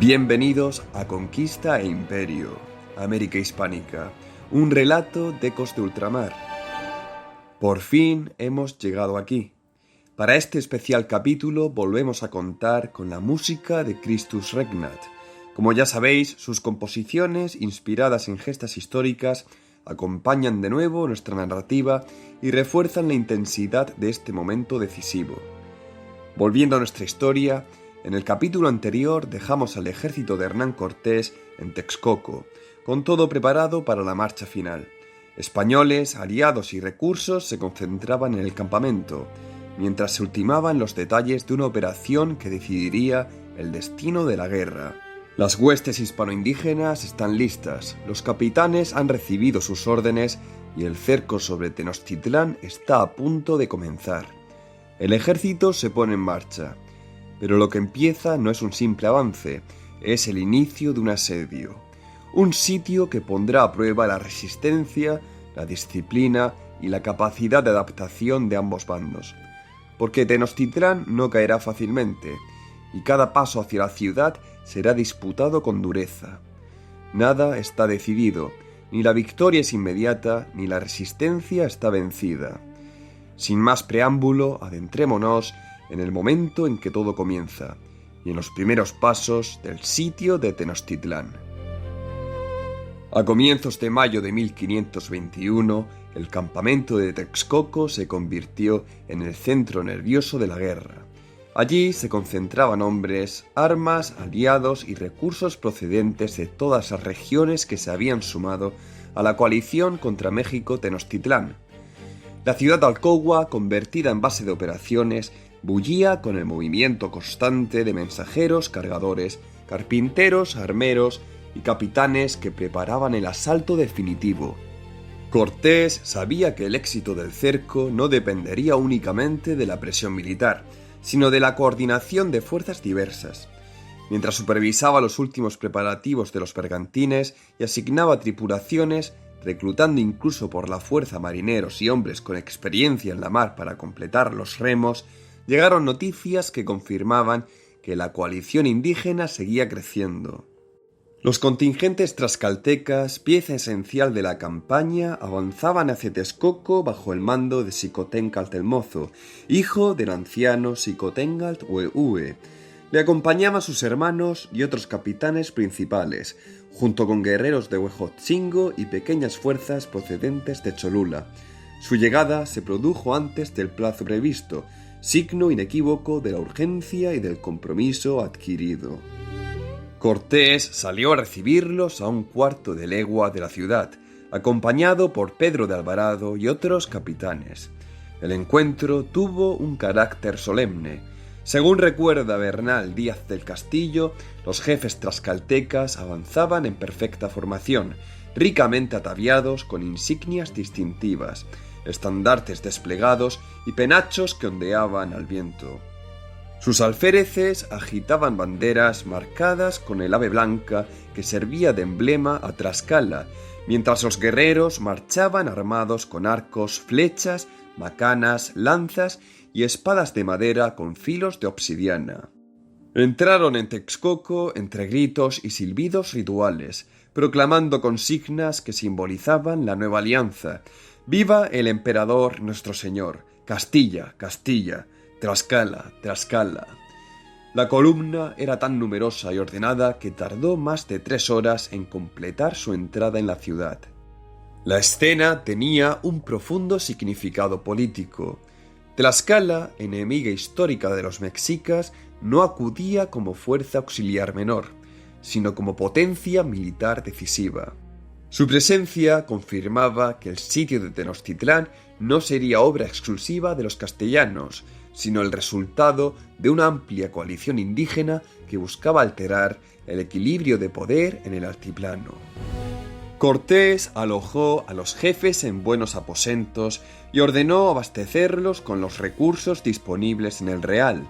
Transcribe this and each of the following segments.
Bienvenidos a Conquista e Imperio, América Hispánica, un relato de ecos de ultramar. Por fin hemos llegado aquí. Para este especial capítulo volvemos a contar con la música de Christus Regnat. Como ya sabéis, sus composiciones, inspiradas en gestas históricas, acompañan de nuevo nuestra narrativa y refuerzan la intensidad de este momento decisivo. Volviendo a nuestra historia, en el capítulo anterior dejamos al ejército de Hernán Cortés en Texcoco, con todo preparado para la marcha final. Españoles, aliados y recursos se concentraban en el campamento, mientras se ultimaban los detalles de una operación que decidiría el destino de la guerra. Las huestes hispano-indígenas están listas, los capitanes han recibido sus órdenes y el cerco sobre Tenochtitlán está a punto de comenzar. El ejército se pone en marcha. Pero lo que empieza no es un simple avance, es el inicio de un asedio. Un sitio que pondrá a prueba la resistencia, la disciplina y la capacidad de adaptación de ambos bandos. Porque Tenochtitlán no caerá fácilmente, y cada paso hacia la ciudad será disputado con dureza. Nada está decidido, ni la victoria es inmediata, ni la resistencia está vencida. Sin más preámbulo, adentrémonos en el momento en que todo comienza, y en los primeros pasos del sitio de Tenochtitlán. A comienzos de mayo de 1521, el campamento de Texcoco se convirtió en el centro nervioso de la guerra. Allí se concentraban hombres, armas, aliados y recursos procedentes de todas las regiones que se habían sumado a la coalición contra México Tenochtitlán. La ciudad de Alcogua, convertida en base de operaciones, bullía con el movimiento constante de mensajeros, cargadores, carpinteros, armeros y capitanes que preparaban el asalto definitivo. Cortés sabía que el éxito del cerco no dependería únicamente de la presión militar, sino de la coordinación de fuerzas diversas. Mientras supervisaba los últimos preparativos de los bergantines y asignaba tripulaciones, reclutando incluso por la fuerza marineros y hombres con experiencia en la mar para completar los remos, llegaron noticias que confirmaban que la coalición indígena seguía creciendo. Los contingentes tlaxcaltecas, pieza esencial de la campaña, avanzaban hacia Texcoco bajo el mando de Xicoténcatl el Mozo, hijo del anciano Xicoténcatl Huehue. Le acompañaban sus hermanos y otros capitanes principales, junto con guerreros de Huejotzingo y pequeñas fuerzas procedentes de Cholula. Su llegada se produjo antes del plazo previsto, signo inequívoco de la urgencia y del compromiso adquirido. Cortés salió a recibirlos a un cuarto de legua de la ciudad, acompañado por Pedro de Alvarado y otros capitanes. El encuentro tuvo un carácter solemne. Según recuerda Bernal Díaz del Castillo, los jefes tlaxcaltecas avanzaban en perfecta formación, ricamente ataviados con insignias distintivas, estandartes desplegados y penachos que ondeaban al viento. Sus alféreces agitaban banderas marcadas con el ave blanca que servía de emblema a Tlaxcala, mientras los guerreros marchaban armados con arcos, flechas, macanas, lanzas y espadas de madera con filos de obsidiana. Entraron en Texcoco entre gritos y silbidos rituales, proclamando consignas que simbolizaban la nueva alianza. ¡Viva el emperador nuestro señor! ¡Castilla, Castilla! ¡Tlaxcala, Tlaxcala! La columna era tan numerosa y ordenada que tardó más de 3 horas en completar su entrada en la ciudad. La escena tenía un profundo significado político. Tlaxcala, enemiga histórica de los mexicas, no acudía como fuerza auxiliar menor, sino como potencia militar decisiva. Su presencia confirmaba que el sitio de Tenochtitlán no sería obra exclusiva de los castellanos, sino el resultado de una amplia coalición indígena que buscaba alterar el equilibrio de poder en el altiplano. Cortés alojó a los jefes en buenos aposentos y ordenó abastecerlos con los recursos disponibles en el real.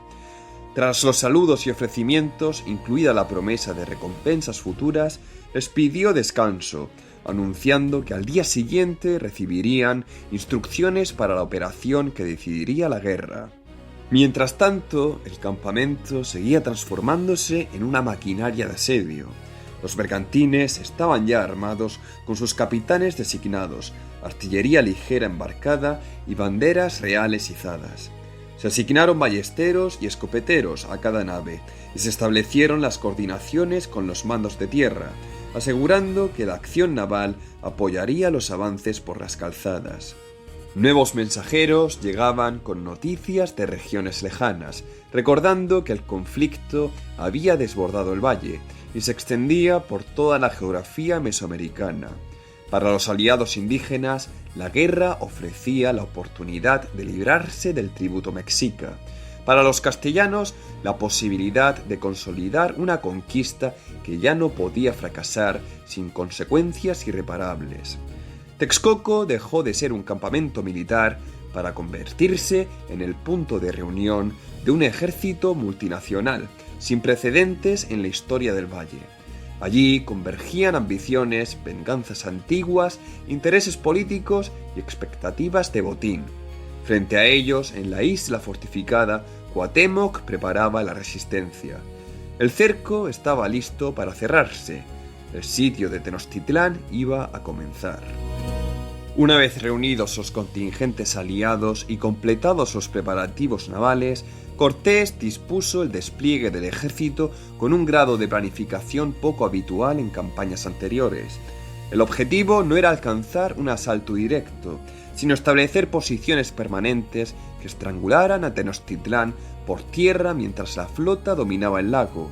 Tras los saludos y ofrecimientos, incluida la promesa de recompensas futuras, les pidió descanso, anunciando que al día siguiente recibirían instrucciones para la operación que decidiría la guerra. Mientras tanto, el campamento seguía transformándose en una maquinaria de asedio. Los bergantines estaban ya armados con sus capitanes designados, artillería ligera embarcada y banderas reales izadas. Se asignaron ballesteros y escopeteros a cada nave y se establecieron las coordinaciones con los mandos de tierra, asegurando que la acción naval apoyaría los avances por las calzadas. Nuevos mensajeros llegaban con noticias de regiones lejanas, recordando que el conflicto había desbordado el valle y se extendía por toda la geografía mesoamericana. Para los aliados indígenas, la guerra ofrecía la oportunidad de librarse del tributo mexica. Para los castellanos, la posibilidad de consolidar una conquista que ya no podía fracasar sin consecuencias irreparables. Texcoco dejó de ser un campamento militar para convertirse en el punto de reunión de un ejército multinacional, sin precedentes en la historia del valle. Allí convergían ambiciones, venganzas antiguas, intereses políticos y expectativas de botín. Frente a ellos, en la isla fortificada, Cuauhtémoc preparaba la resistencia. El cerco estaba listo para cerrarse. El sitio de Tenochtitlán iba a comenzar. Una vez reunidos los contingentes aliados y completados los preparativos navales, Cortés dispuso el despliegue del ejército con un grado de planificación poco habitual en campañas anteriores. El objetivo no era alcanzar un asalto directo, sino establecer posiciones permanentes que estrangularan a Tenochtitlán por tierra mientras la flota dominaba el lago.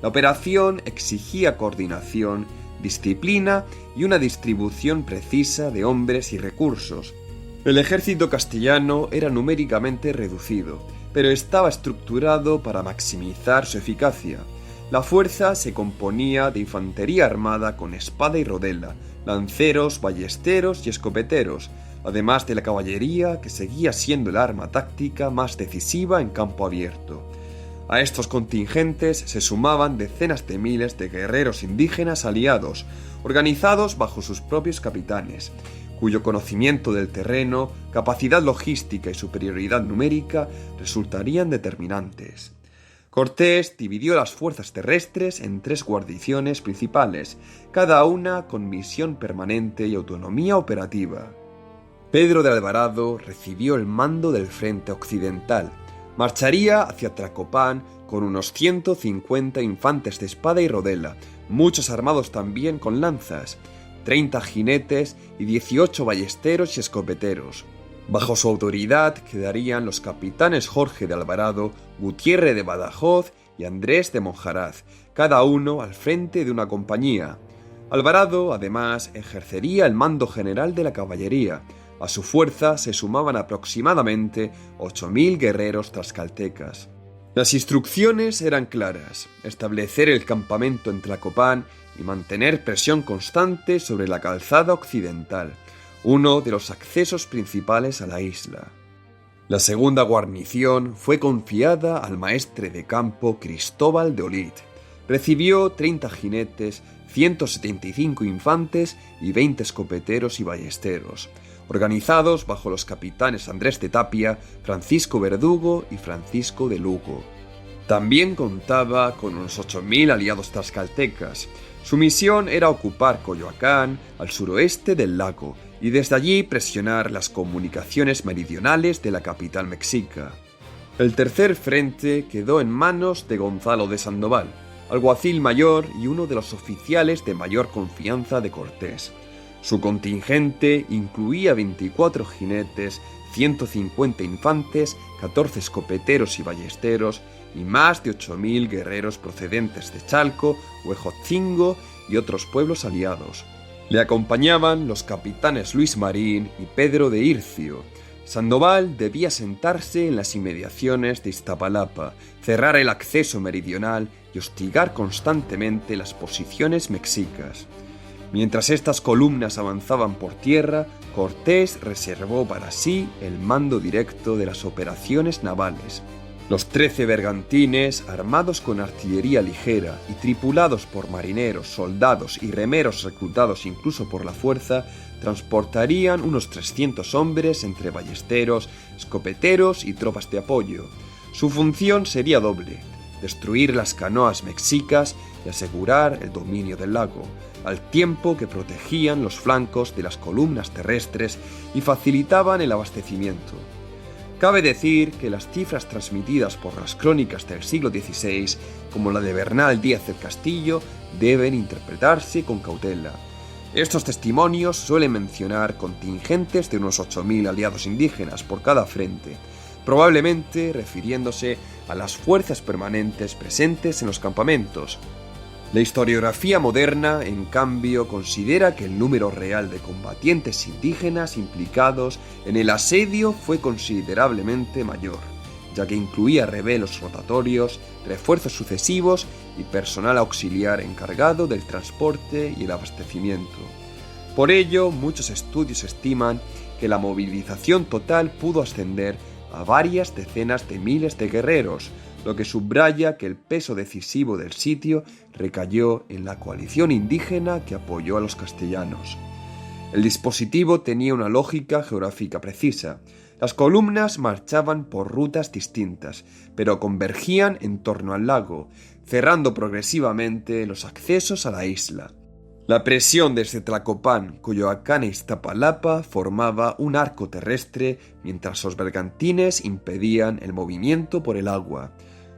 La operación exigía coordinación, disciplina y una distribución precisa de hombres y recursos. El ejército castellano era numéricamente reducido, pero estaba estructurado para maximizar su eficacia. La fuerza se componía de infantería armada con espada y rodela, lanceros, ballesteros y escopeteros, además de la caballería, que seguía siendo el arma táctica más decisiva en campo abierto. A estos contingentes se sumaban decenas de miles de guerreros indígenas aliados, organizados bajo sus propios capitanes, cuyo conocimiento del terreno, capacidad logística y superioridad numérica resultarían determinantes. Cortés dividió las fuerzas terrestres en 3 guarniciones principales, cada una con misión permanente y autonomía operativa. Pedro de Alvarado recibió el mando del frente occidental. Marcharía hacia Tlacopán con unos 150 infantes de espada y rodela, muchos armados también con lanzas, 30 jinetes y 18 ballesteros y escopeteros. Bajo su autoridad quedarían los capitanes Jorge de Alvarado, Gutiérrez de Badajoz y Andrés de Monjaraz, cada uno al frente de una compañía. Alvarado, además, ejercería el mando general de la caballería. A su fuerza se sumaban aproximadamente 8.000 guerreros tlaxcaltecas. Las instrucciones eran claras: establecer el campamento en Tlacopán y mantener presión constante sobre la calzada occidental, uno de los accesos principales a la isla. La segunda guarnición fue confiada al maestre de campo Cristóbal de Olid. Recibió 30 jinetes, 175 infantes y 20 escopeteros y ballesteros, organizados bajo los capitanes Andrés de Tapia, Francisco Verdugo y Francisco de Lugo. También contaba con unos 8.000 aliados tlaxcaltecas. Su misión era ocupar Coyoacán, al suroeste del lago, y desde allí presionar las comunicaciones meridionales de la capital mexica. El tercer frente quedó en manos de Gonzalo de Sandoval, alguacil mayor y uno de los oficiales de mayor confianza de Cortés. Su contingente incluía 24 jinetes, 150 infantes, 14 escopeteros y ballesteros y más de 8.000 guerreros procedentes de Chalco, Huejotzingo y otros pueblos aliados. Le acompañaban los capitanes Luis Marín y Pedro de Ircio. Sandoval debía sentarse en las inmediaciones de Iztapalapa, cerrar el acceso meridional y hostigar constantemente las posiciones mexicas. Mientras estas columnas avanzaban por tierra, Cortés reservó para sí el mando directo de las operaciones navales. Los 13 bergantines, armados con artillería ligera y tripulados por marineros, soldados y remeros reclutados incluso por la fuerza, transportarían unos 300 hombres entre ballesteros, escopeteros y tropas de apoyo. Su función sería doble: destruir las canoas mexicas y asegurar el dominio del lago, al tiempo que protegían los flancos de las columnas terrestres y facilitaban el abastecimiento. Cabe decir que las cifras transmitidas por las crónicas del siglo XVI, como la de Bernal Díaz del Castillo, deben interpretarse con cautela. Estos testimonios suelen mencionar contingentes de unos 8.000 aliados indígenas por cada frente, probablemente refiriéndose a las fuerzas permanentes presentes en los campamentos. La historiografía moderna, en cambio, considera que el número real de combatientes indígenas implicados en el asedio fue considerablemente mayor, ya que incluía rebelos rotatorios, refuerzos sucesivos y personal auxiliar encargado del transporte y el abastecimiento. Por ello, muchos estudios estiman que la movilización total pudo ascender a varias decenas de miles de guerreros, lo que subraya que el peso decisivo del sitio recayó en la coalición indígena que apoyó a los castellanos. El dispositivo tenía una lógica geográfica precisa. Las columnas marchaban por rutas distintas, pero convergían en torno al lago, cerrando progresivamente los accesos a la isla. La presión desde Tlacopan, Coyoacán e Iztapalapa formaba un arco terrestre, mientras los bergantines impedían el movimiento por el agua.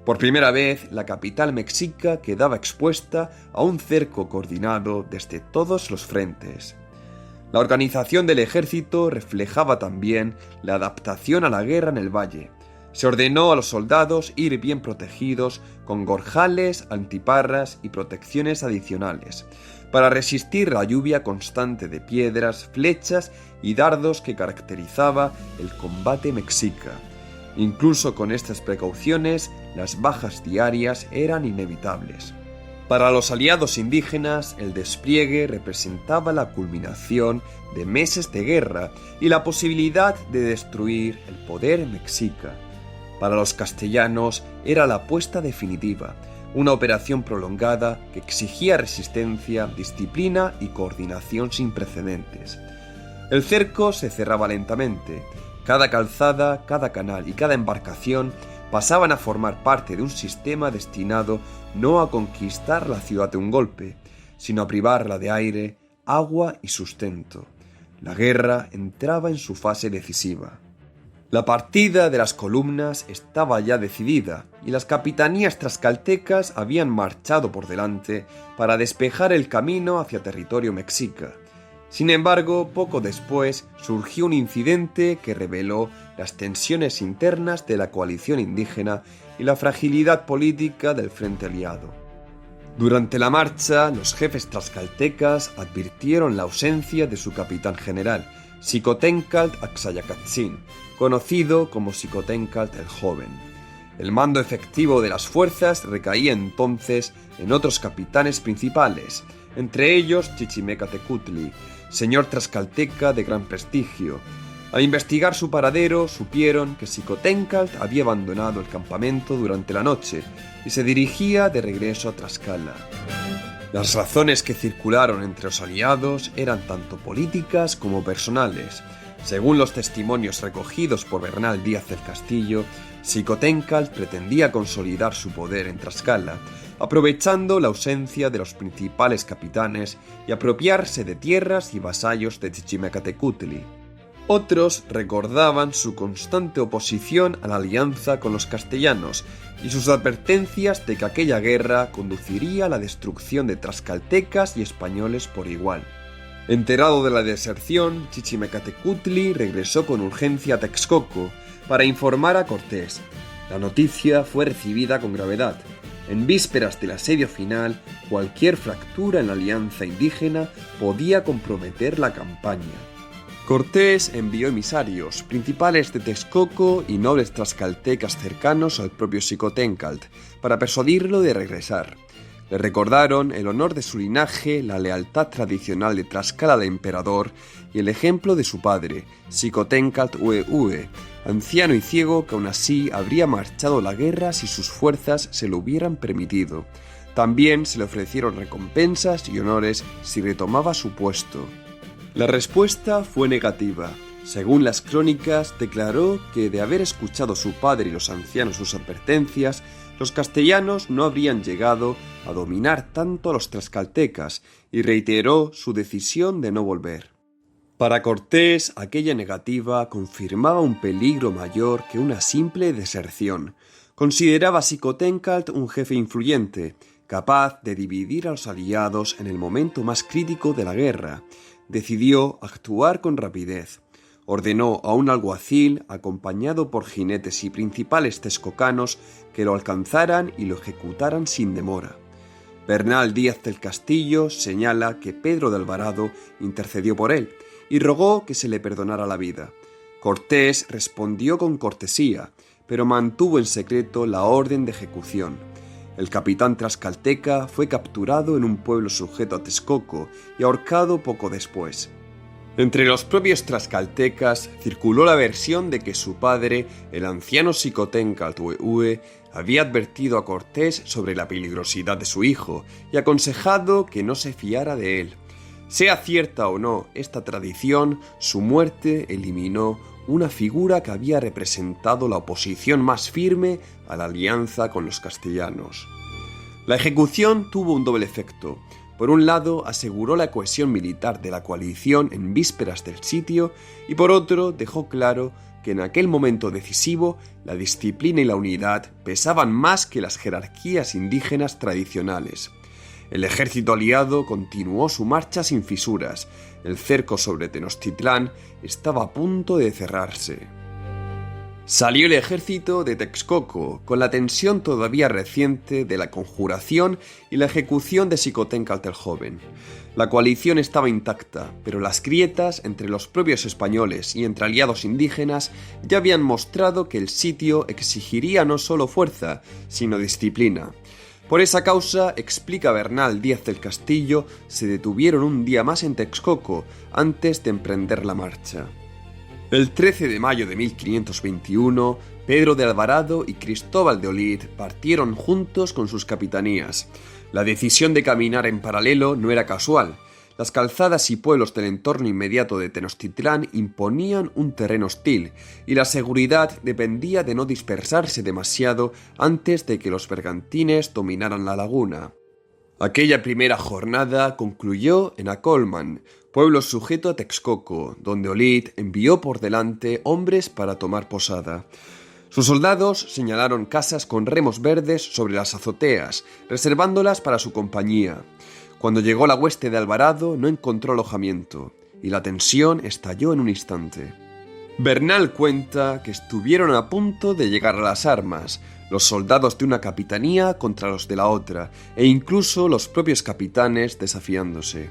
Por primera vez, la capital mexica quedaba expuesta a un cerco coordinado desde todos los frentes. La organización del ejército reflejaba también la adaptación a la guerra en el valle. Se ordenó a los soldados ir bien protegidos con gorjales, antiparras y protecciones adicionales, para resistir la lluvia constante de piedras, flechas y dardos que caracterizaba el combate mexica. Incluso con estas precauciones, las bajas diarias eran inevitables. Para los aliados indígenas, el despliegue representaba la culminación de meses de guerra y la posibilidad de destruir el poder mexica. Para los castellanos era la apuesta definitiva, una operación prolongada que exigía resistencia, disciplina y coordinación sin precedentes. El cerco se cerraba lentamente. Cada calzada, cada canal y cada embarcación pasaban a formar parte de un sistema destinado no a conquistar la ciudad de un golpe, sino a privarla de aire, agua y sustento. La guerra entraba en su fase decisiva. La partida de las columnas estaba ya decidida y las capitanías tlaxcaltecas habían marchado por delante para despejar el camino hacia territorio mexica. Sin embargo, poco después surgió un incidente que reveló las tensiones internas de la coalición indígena y la fragilidad política del frente aliado. Durante la marcha, los jefes tlaxcaltecas advirtieron la ausencia de su capitán general, Xicoténcatl Axayacatzin, conocido como Xicoténcatl el Joven. El mando efectivo de las fuerzas recaía entonces en otros capitanes principales, entre ellos Chichimecatecutli, señor tlaxcalteca de gran prestigio. Al investigar su paradero, supieron que Xicoténcatl había abandonado el campamento durante la noche y se dirigía de regreso a Tlaxcala. Las razones que circularon entre los aliados eran tanto políticas como personales. Según los testimonios recogidos por Bernal Díaz del Castillo, Xicoténcatl pretendía consolidar su poder en Tlaxcala, aprovechando la ausencia de los principales capitanes y apropiarse de tierras y vasallos de Chichimecatecutli. Otros recordaban su constante oposición a la alianza con los castellanos y sus advertencias de que aquella guerra conduciría a la destrucción de tlaxcaltecas y españoles por igual. Enterado de la deserción, Chichimecatecutli regresó con urgencia a Texcoco para informar a Cortés. La noticia fue recibida con gravedad. En vísperas del asedio final, cualquier fractura en la alianza indígena podía comprometer la campaña. Cortés envió emisarios, principales de Texcoco y nobles tlaxcaltecas cercanos al propio Xicoténcatl, para persuadirlo de regresar. Le recordaron el honor de su linaje, la lealtad tradicional de Tlaxcala al emperador y el ejemplo de su padre, Xicoténcatl Huehue, anciano y ciego que aún así habría marchado a la guerra si sus fuerzas se lo hubieran permitido. También se le ofrecieron recompensas y honores si retomaba su puesto. La respuesta fue negativa. Según las crónicas, declaró que de haber escuchado su padre y los ancianos sus advertencias, los castellanos no habrían llegado a dominar tanto a los tlaxcaltecas y reiteró su decisión de no volver. Para Cortés, aquella negativa confirmaba un peligro mayor que una simple deserción. Consideraba a Xicoténcatl un jefe influyente, capaz de dividir a los aliados en el momento más crítico de la guerra. Decidió actuar con rapidez. Ordenó a un alguacil, acompañado por jinetes y principales texcocanos, que lo alcanzaran y lo ejecutaran sin demora. Bernal Díaz del Castillo señala que Pedro de Alvarado intercedió por él y rogó que se le perdonara la vida. Cortés respondió con cortesía, pero mantuvo en secreto la orden de ejecución. El capitán tlaxcalteca fue capturado en un pueblo sujeto a Texcoco y ahorcado poco después. Entre los propios tlaxcaltecas circuló la versión de que su padre, el anciano Xicoténcatl Huehue, había advertido a Cortés sobre la peligrosidad de su hijo y aconsejado que no se fiara de él. Sea cierta o no esta tradición, su muerte eliminó una figura que había representado la oposición más firme a la alianza con los castellanos. La ejecución tuvo un doble efecto. Por un lado, aseguró la cohesión militar de la coalición en vísperas del sitio y por otro, dejó claro que en aquel momento decisivo la disciplina y la unidad pesaban más que las jerarquías indígenas tradicionales. El ejército aliado continuó su marcha sin fisuras. El cerco sobre Tenochtitlán estaba a punto de cerrarse. Salió el ejército de Texcoco, con la tensión todavía reciente de la conjuración y la ejecución de Xicoténcatl el Joven. La coalición estaba intacta, pero las grietas entre los propios españoles y entre aliados indígenas ya habían mostrado que el sitio exigiría no solo fuerza, sino disciplina. Por esa causa, explica Bernal Díaz del Castillo, se detuvieron un día más en Texcoco antes de emprender la marcha. El 13 de mayo de 1521, Pedro de Alvarado y Cristóbal de Olid partieron juntos con sus capitanías. La decisión de caminar en paralelo no era casual. Las calzadas y pueblos del entorno inmediato de Tenochtitlán imponían un terreno hostil, y la seguridad dependía de no dispersarse demasiado antes de que los bergantines dominaran la laguna. Aquella primera jornada concluyó en Acolman, pueblo sujeto a Texcoco, donde Olid envió por delante hombres para tomar posada. Sus soldados señalaron casas con remos verdes sobre las azoteas, reservándolas para su compañía. Cuando llegó la hueste de Alvarado no encontró alojamiento, y la tensión estalló en un instante. Bernal cuenta que estuvieron a punto de llegar a las armas, los soldados de una capitanía contra los de la otra, e incluso los propios capitanes desafiándose.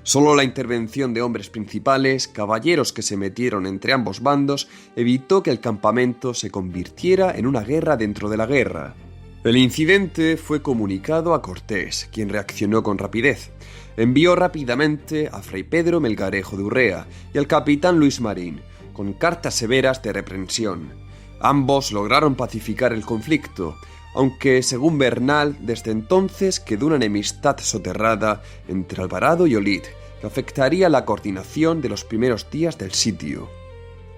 Solo la intervención de hombres principales, caballeros que se metieron entre ambos bandos, evitó que el campamento se convirtiera en una guerra dentro de la guerra. El incidente fue comunicado a Cortés, quien reaccionó con rapidez. Envió rápidamente a Fray Pedro Melgarejo de Urrea y al capitán Luis Marín, con cartas severas de reprensión. Ambos lograron pacificar el conflicto, aunque, según Bernal, desde entonces quedó una enemistad soterrada entre Alvarado y Olid, que afectaría la coordinación de los primeros días del sitio.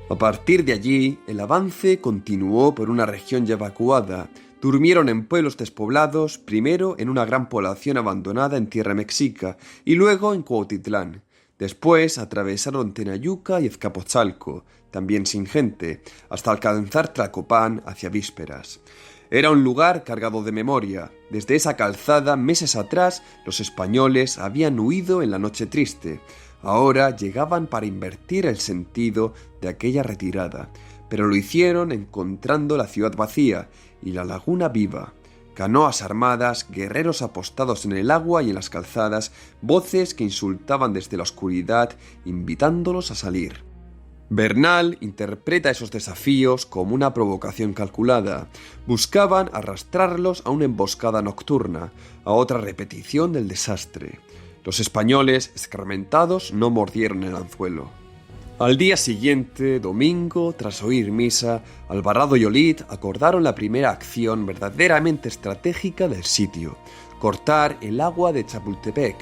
A partir de allí, el avance continuó por una región ya evacuada. Durmieron en pueblos despoblados, primero en una gran población abandonada en tierra mexica y luego en Cuautitlán. Después atravesaron Tenayuca y Azcapotzalco, también sin gente, hasta alcanzar Tlacopan hacia vísperas. Era un lugar cargado de memoria. Desde esa calzada, meses atrás, los españoles habían huido en la noche triste. Ahora llegaban para invertir el sentido de aquella retirada, pero lo hicieron encontrando la ciudad vacía y la laguna viva. Canoas armadas, guerreros apostados en el agua y en las calzadas, voces que insultaban desde la oscuridad, invitándolos a salir. Bernal interpreta esos desafíos como una provocación calculada. Buscaban arrastrarlos a una emboscada nocturna, a otra repetición del desastre. Los españoles, escarmentados, no mordieron el anzuelo. Al día siguiente, domingo, tras oír misa, Alvarado y Olid acordaron la primera acción verdaderamente estratégica del sitio: cortar el agua de Chapultepec.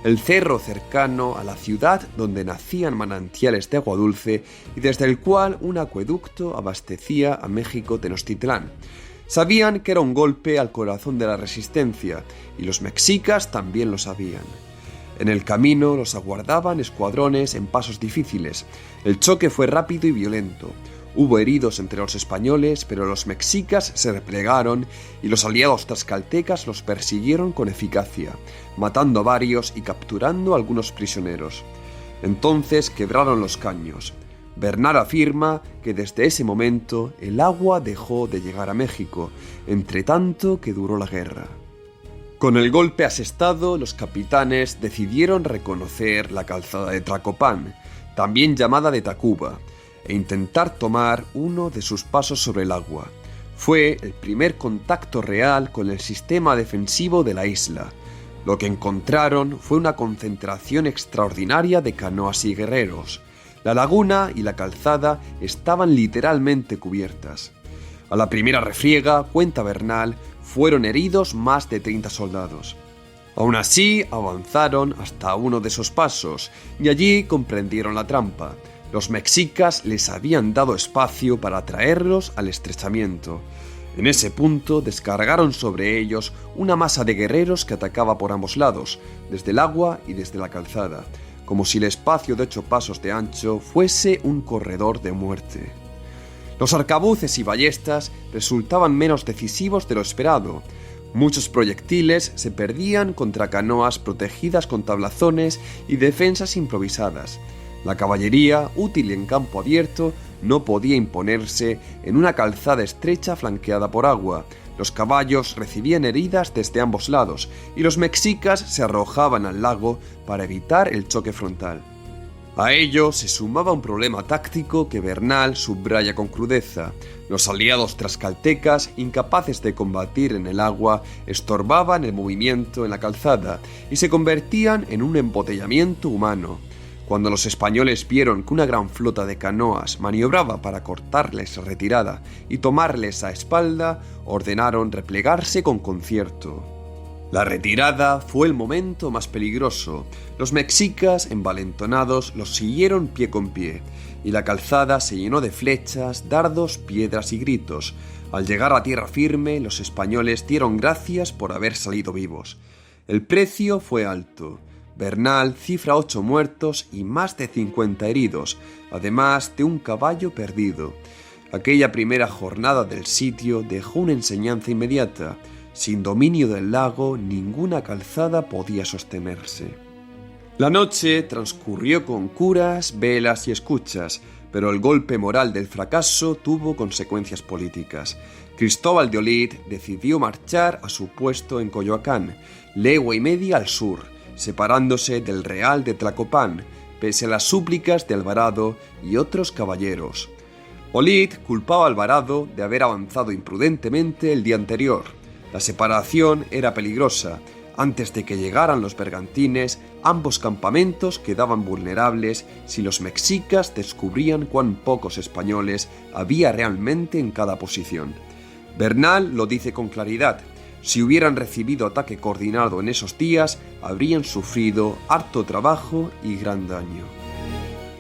el cerro cercano a la ciudad donde nacían manantiales de agua dulce y desde el cual un acueducto abastecía a México Tenochtitlán. Sabían que era un golpe al corazón de la resistencia, y los mexicas también lo sabían. En el camino los aguardaban escuadrones en pasos difíciles. El choque fue rápido y violento. Hubo heridos entre los españoles, pero los mexicas se replegaron y los aliados tlaxcaltecas los persiguieron con eficacia, matando a varios y capturando a algunos prisioneros. Entonces quebraron los caños. Bernal afirma que desde ese momento el agua dejó de llegar a México, entre tanto que duró la guerra. Con el golpe asestado, los capitanes decidieron reconocer la calzada de Tlacopán, también llamada de Tacuba, e intentar tomar uno de sus pasos sobre el agua. Fue el primer contacto real con el sistema defensivo de la isla. Lo que encontraron fue una concentración extraordinaria de canoas y guerreros. La laguna y la calzada estaban literalmente cubiertas. A la primera refriega, cuenta Bernal, fueron heridos más de 30 soldados. Aún así, avanzaron hasta uno de esos pasos y allí comprendieron la trampa. Los mexicas les habían dado espacio para atraerlos al estrechamiento. En ese punto descargaron sobre ellos una masa de guerreros que atacaba por ambos lados, desde el agua y desde la calzada, como si el espacio de 8 pasos de ancho fuese un corredor de muerte. Los arcabuces y ballestas resultaban menos decisivos de lo esperado. Muchos proyectiles se perdían contra canoas protegidas con tablazones y defensas improvisadas. La caballería, útil en campo abierto, no podía imponerse en una calzada estrecha flanqueada por agua. Los caballos recibían heridas desde ambos lados y los mexicas se arrojaban al lago para evitar el choque frontal. A ello se sumaba un problema táctico que Bernal subraya con crudeza. Los aliados tlaxcaltecas, incapaces de combatir en el agua, estorbaban el movimiento en la calzada y se convertían en un embotellamiento humano. Cuando los españoles vieron que una gran flota de canoas maniobraba para cortarles la retirada y tomarles a espalda, ordenaron replegarse con concierto. La retirada fue el momento más peligroso. Los mexicas, envalentonados, los siguieron pie con pie, y la calzada se llenó de flechas, dardos, piedras y gritos. Al llegar a tierra firme, los españoles dieron gracias por haber salido vivos. El precio fue alto. Bernal cifra 8 muertos y más de 50 heridos, además de un caballo perdido. Aquella primera jornada del sitio dejó una enseñanza inmediata. Sin dominio del lago, ninguna calzada podía sostenerse. La noche transcurrió con curas, velas y escuchas, pero el golpe moral del fracaso tuvo consecuencias políticas. Cristóbal de Olid decidió marchar a su puesto en Coyoacán, legua y media al sur, separándose del Real de Tlacopán, pese a las súplicas de Alvarado y otros caballeros. Olid culpaba a Alvarado de haber avanzado imprudentemente el día anterior. La separación era peligrosa. Antes de que llegaran los bergantines, ambos campamentos quedaban vulnerables si los mexicas descubrían cuán pocos españoles había realmente en cada posición. Bernal lo dice con claridad. Si hubieran recibido ataque coordinado en esos días, habrían sufrido harto trabajo y gran daño.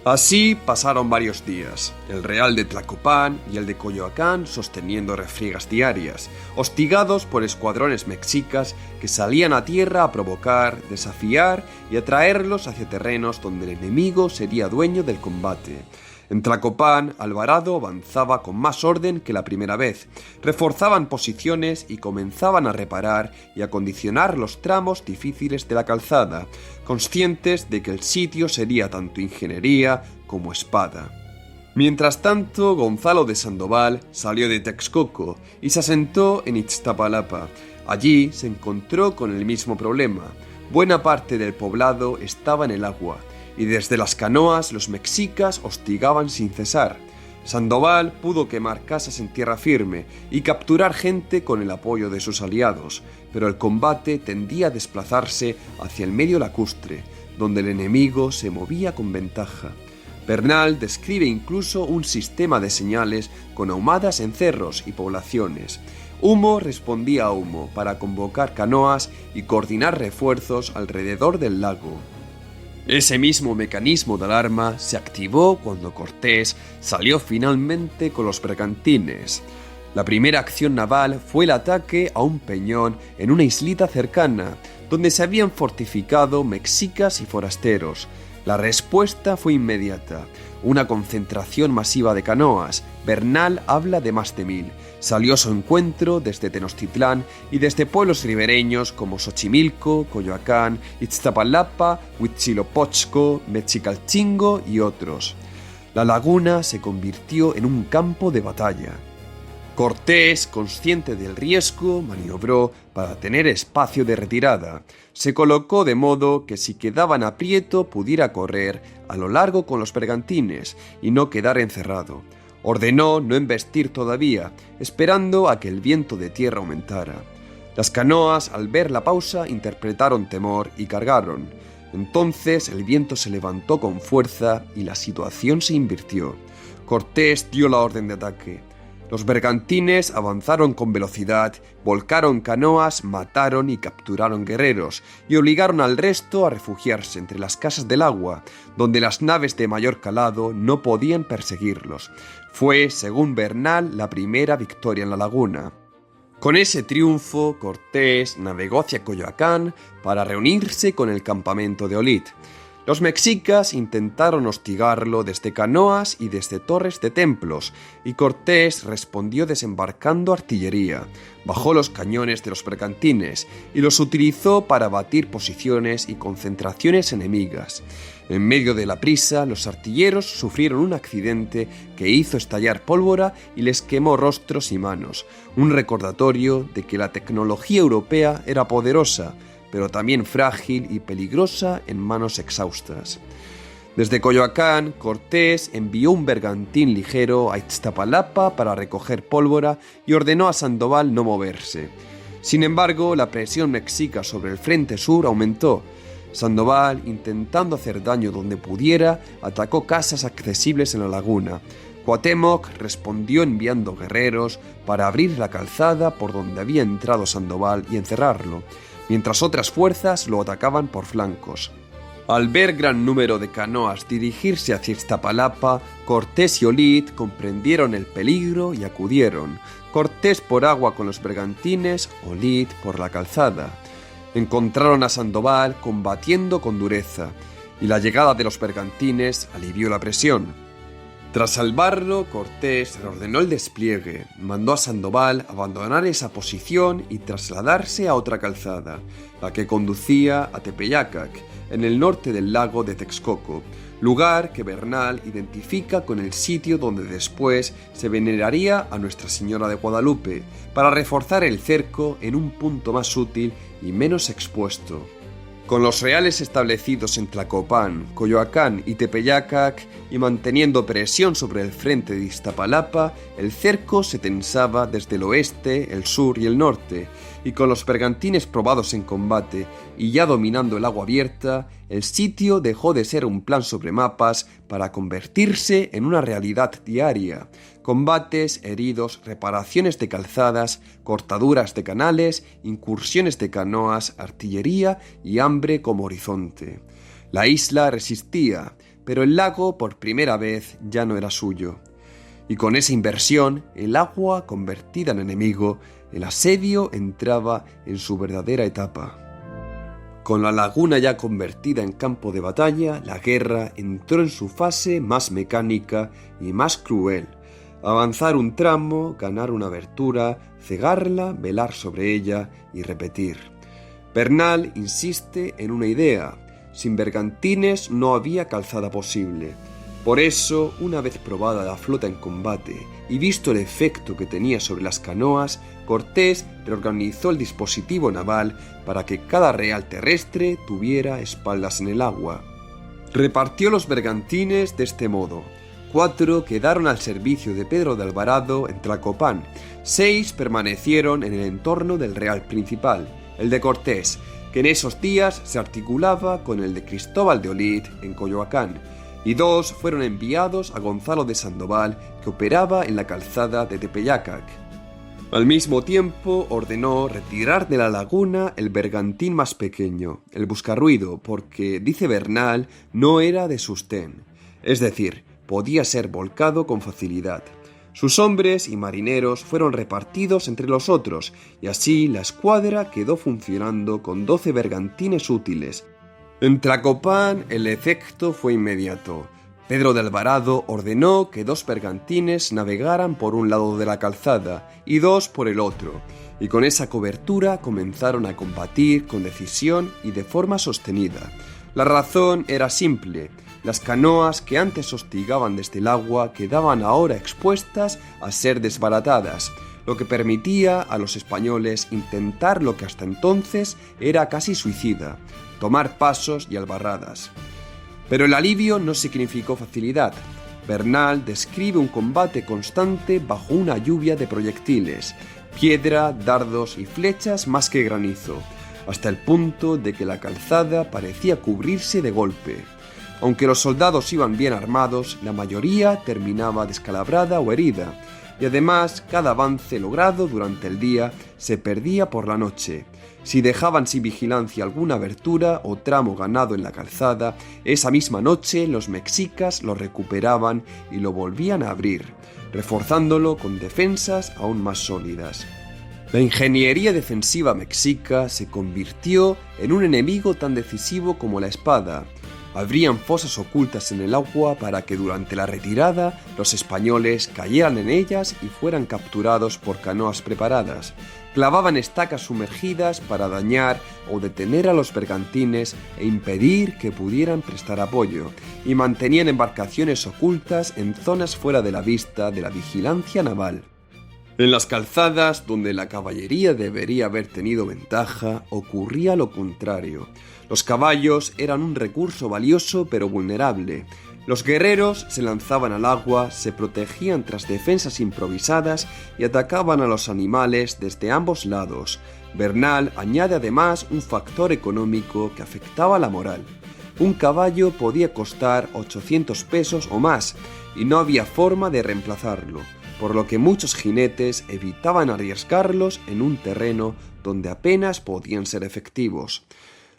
Así pasaron varios días, el Real de Tlacopán y el de Coyoacán sosteniendo refriegas diarias, hostigados por escuadrones mexicas que salían a tierra a provocar, desafiar y atraerlos hacia terrenos donde el enemigo sería dueño del combate. En Tlacopán, Alvarado avanzaba con más orden que la primera vez, reforzaban posiciones y comenzaban a reparar y acondicionar los tramos difíciles de la calzada, conscientes de que el sitio sería tanto ingeniería como espada. Mientras tanto, Gonzalo de Sandoval salió de Texcoco y se asentó en Ixtapalapa. Allí se encontró con el mismo problema. Buena parte del poblado estaba en el agua, y desde las canoas los mexicas hostigaban sin cesar. Sandoval pudo quemar casas en tierra firme y capturar gente con el apoyo de sus aliados, pero el combate tendía a desplazarse hacia el medio lacustre, donde el enemigo se movía con ventaja. Bernal describe incluso un sistema de señales con ahumadas en cerros y poblaciones. Humo respondía a humo para convocar canoas y coordinar refuerzos alrededor del lago. Ese mismo mecanismo de alarma se activó cuando Cortés salió finalmente con los bergantines. La primera acción naval fue el ataque a un peñón en una islita cercana, donde se habían fortificado mexicas y forasteros. La respuesta fue inmediata, una concentración masiva de canoas. Bernal habla de más de 1000. Salió a su encuentro desde Tenochtitlán y desde pueblos ribereños como Xochimilco, Coyoacán, Ixtapalapa, Huitzilopochtli, Mexicalcingo y otros. La laguna se convirtió en un campo de batalla. Cortés, consciente del riesgo, maniobró para tener espacio de retirada. Se colocó de modo que si quedaba en aprieto pudiera correr a lo largo con los bergantines y no quedar encerrado. Ordenó no embestir todavía, esperando a que el viento de tierra aumentara. Las canoas, al ver la pausa, interpretaron temor y cargaron. Entonces el viento se levantó con fuerza y la situación se invirtió. Cortés dio la orden de ataque. Los bergantines avanzaron con velocidad, volcaron canoas, mataron y capturaron guerreros y obligaron al resto a refugiarse entre las casas del agua, donde las naves de mayor calado no podían perseguirlos. Fue, según Bernal, la primera victoria en la laguna. Con ese triunfo, Cortés navegó hacia Coyoacán para reunirse con el campamento de Olid. Los mexicas intentaron hostigarlo desde canoas y desde torres de templos, y Cortés respondió desembarcando artillería, bajó los cañones de los bergantines y los utilizó para batir posiciones y concentraciones enemigas. En medio de la prisa, los artilleros sufrieron un accidente que hizo estallar pólvora y les quemó rostros y manos, un recordatorio de que la tecnología europea era poderosa, pero también frágil y peligrosa en manos exhaustas. Desde Coyoacán, Cortés envió un bergantín ligero a Ixtapalapa para recoger pólvora y ordenó a Sandoval no moverse. Sin embargo, la presión mexica sobre el frente sur aumentó. Sandoval, intentando hacer daño donde pudiera, atacó casas accesibles en la laguna. Cuauhtémoc respondió enviando guerreros para abrir la calzada por donde había entrado Sandoval y encerrarlo, mientras otras fuerzas lo atacaban por flancos. Al ver gran número de canoas dirigirse hacia Iztapalapa, Cortés y Olid comprendieron el peligro y acudieron. Cortés por agua con los bergantines, Olid por la calzada. Encontraron a Sandoval combatiendo con dureza, y la llegada de los bergantines alivió la presión. Tras salvarlo, Cortés reordenó el despliegue, mandó a Sandoval abandonar esa posición y trasladarse a otra calzada, la que conducía a Tepeyacac, en el norte del lago de Texcoco, lugar que Bernal identifica con el sitio donde después se veneraría a Nuestra Señora de Guadalupe, para reforzar el cerco en un punto más útil y menos expuesto. Con los reales establecidos en Tlacopan, Coyoacán y Tepeyacac y manteniendo presión sobre el frente de Iztapalapa, el cerco se tensaba desde el oeste, el sur y el norte, y con los bergantines probados en combate y ya dominando el agua abierta, el sitio dejó de ser un plan sobre mapas para convertirse en una realidad diaria. Combates, heridos, reparaciones de calzadas, cortaduras de canales, incursiones de canoas, artillería y hambre como horizonte. La isla resistía, pero el lago por primera vez ya no era suyo. Y con esa inversión, el agua convertida en enemigo, el asedio entraba en su verdadera etapa. Con la laguna ya convertida en campo de batalla, la guerra entró en su fase más mecánica y más cruel. Avanzar un tramo, ganar una abertura, cegarla, velar sobre ella y repetir. Bernal insiste en una idea. Sin bergantines no había calzada posible. Por eso, una vez probada la flota en combate y visto el efecto que tenía sobre las canoas, Cortés reorganizó el dispositivo naval para que cada real terrestre tuviera espaldas en el agua. Repartió los bergantines de este modo. 4 quedaron al servicio de Pedro de Alvarado en Tlacopan, 6 permanecieron en el entorno del Real Principal, el de Cortés, que en esos días se articulaba con el de Cristóbal de Olid en Coyoacán, y 2 fueron enviados a Gonzalo de Sandoval, que operaba en la calzada de Tepeyacac. Al mismo tiempo, ordenó retirar de la laguna el bergantín más pequeño, el buscarruido, porque, dice Bernal, no era de sostén, es decir, podía ser volcado con facilidad. Sus hombres y marineros fueron repartidos entre los otros, y así la escuadra quedó funcionando con 12 bergantines útiles. En Tlacopán el efecto fue inmediato. Pedro de Alvarado ordenó que 2 bergantines navegaran por un lado de la calzada y 2 por el otro, y con esa cobertura comenzaron a combatir con decisión y de forma sostenida. La razón era simple: las canoas que antes hostigaban desde el agua quedaban ahora expuestas a ser desbaratadas, lo que permitía a los españoles intentar lo que hasta entonces era casi suicida: tomar pasos y albarradas. Pero el alivio no significó facilidad. Bernal describe un combate constante bajo una lluvia de proyectiles, piedra, dardos y flechas más que granizo, hasta el punto de que la calzada parecía cubrirse de golpe. Aunque los soldados iban bien armados, la mayoría terminaba descalabrada o herida, y además cada avance logrado durante el día se perdía por la noche. Si dejaban sin vigilancia alguna abertura o tramo ganado en la calzada, esa misma noche los mexicas lo recuperaban y lo volvían a abrir, reforzándolo con defensas aún más sólidas. La ingeniería defensiva mexica se convirtió en un enemigo tan decisivo como la espada. Abrían fosas ocultas en el agua para que durante la retirada los españoles cayeran en ellas y fueran capturados por canoas preparadas. Clavaban estacas sumergidas para dañar o detener a los bergantines e impedir que pudieran prestar apoyo, y mantenían embarcaciones ocultas en zonas fuera de la vista de la vigilancia naval. En las calzadas, donde la caballería debería haber tenido ventaja, ocurría lo contrario. Los caballos eran un recurso valioso pero vulnerable. Los guerreros se lanzaban al agua, se protegían tras defensas improvisadas y atacaban a los animales desde ambos lados. Bernal añade además un factor económico que afectaba la moral. Un caballo podía costar 800 pesos o más y no había forma de reemplazarlo, por lo que muchos jinetes evitaban arriesgarlos en un terreno donde apenas podían ser efectivos.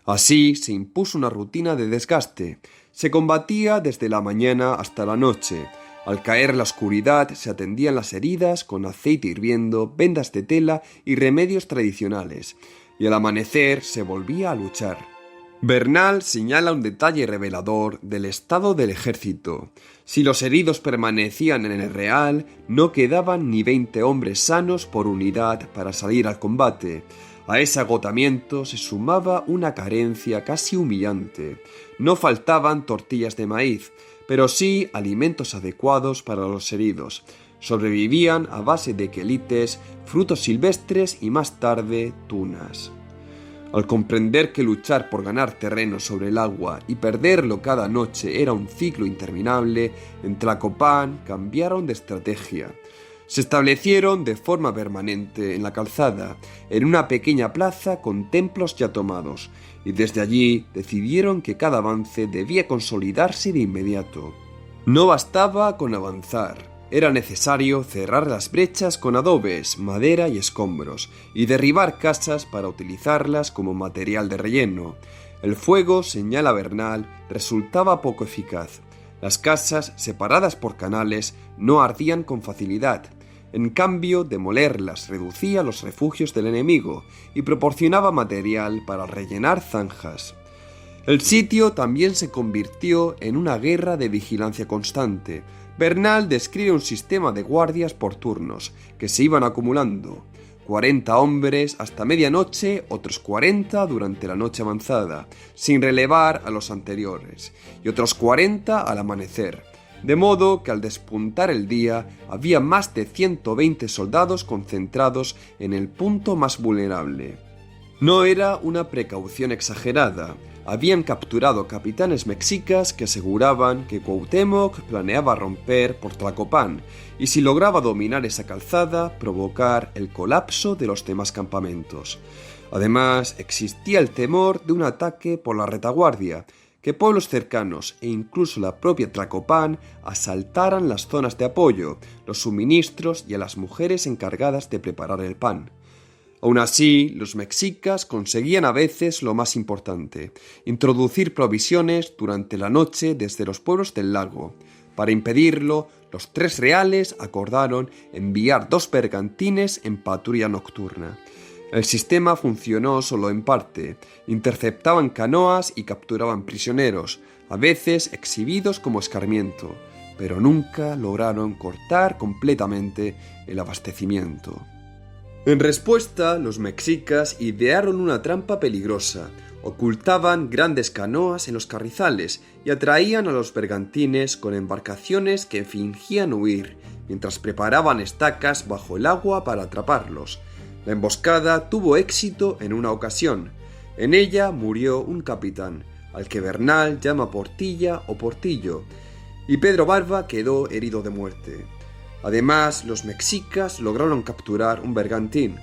Así se impuso una rutina de desgaste. Se combatía desde la mañana hasta la noche. Al caer la oscuridad se atendían las heridas con aceite hirviendo, vendas de tela y remedios tradicionales, y al amanecer se volvía a luchar. Bernal señala un detalle revelador del estado del ejército. Si los heridos permanecían en el real, no quedaban ni 20 hombres sanos por unidad para salir al combate. A ese agotamiento se sumaba una carencia casi humillante. No faltaban tortillas de maíz, pero sí alimentos adecuados para los heridos. Sobrevivían a base de quelites, frutos silvestres y más tarde tunas. Al comprender que luchar por ganar terreno sobre el agua y perderlo cada noche era un ciclo interminable, en Tlacopán cambiaron de estrategia. Se establecieron de forma permanente en la calzada, en una pequeña plaza con templos ya tomados, y desde allí decidieron que cada avance debía consolidarse de inmediato. No bastaba con avanzar, era necesario cerrar las brechas con adobes, madera y escombros, y derribar casas para utilizarlas como material de relleno. El fuego, señala Bernal, resultaba poco eficaz. Las casas, separadas por canales, no ardían con facilidad. En cambio, demolerlas reducía los refugios del enemigo y proporcionaba material para rellenar zanjas. El sitio también se convirtió en una guerra de vigilancia constante. Bernal describe un sistema de guardias por turnos, que se iban acumulando. 40 hombres hasta medianoche, otros 40 durante la noche avanzada, sin relevar a los anteriores, y otros 40 al amanecer. De modo que al despuntar el día había más de 120 soldados concentrados en el punto más vulnerable. No era una precaución exagerada. Habían capturado capitanes mexicas que aseguraban que Cuauhtémoc planeaba romper por Tlacopán y, si lograba dominar esa calzada, provocar el colapso de los demás campamentos. Además, existía el temor de un ataque por la retaguardia, que pueblos cercanos e incluso la propia Tlacopan asaltaran las zonas de apoyo, los suministros y a las mujeres encargadas de preparar el pan. Aún así, los mexicas conseguían a veces lo más importante, introducir provisiones durante la noche desde los pueblos del lago. Para impedirlo, los 3 reales acordaron enviar 2 bergantines en patrulla nocturna. El sistema funcionó solo en parte. Interceptaban canoas y capturaban prisioneros, a veces exhibidos como escarmiento, pero nunca lograron cortar completamente el abastecimiento. En respuesta, los mexicas idearon una trampa peligrosa. Ocultaban grandes canoas en los carrizales y atraían a los bergantines con embarcaciones que fingían huir, mientras preparaban estacas bajo el agua para atraparlos. La emboscada tuvo éxito en una ocasión. En ella murió un capitán, al que Bernal llama Portilla o Portillo, y Pedro Barba quedó herido de muerte. Además, los mexicas lograron capturar un bergantín.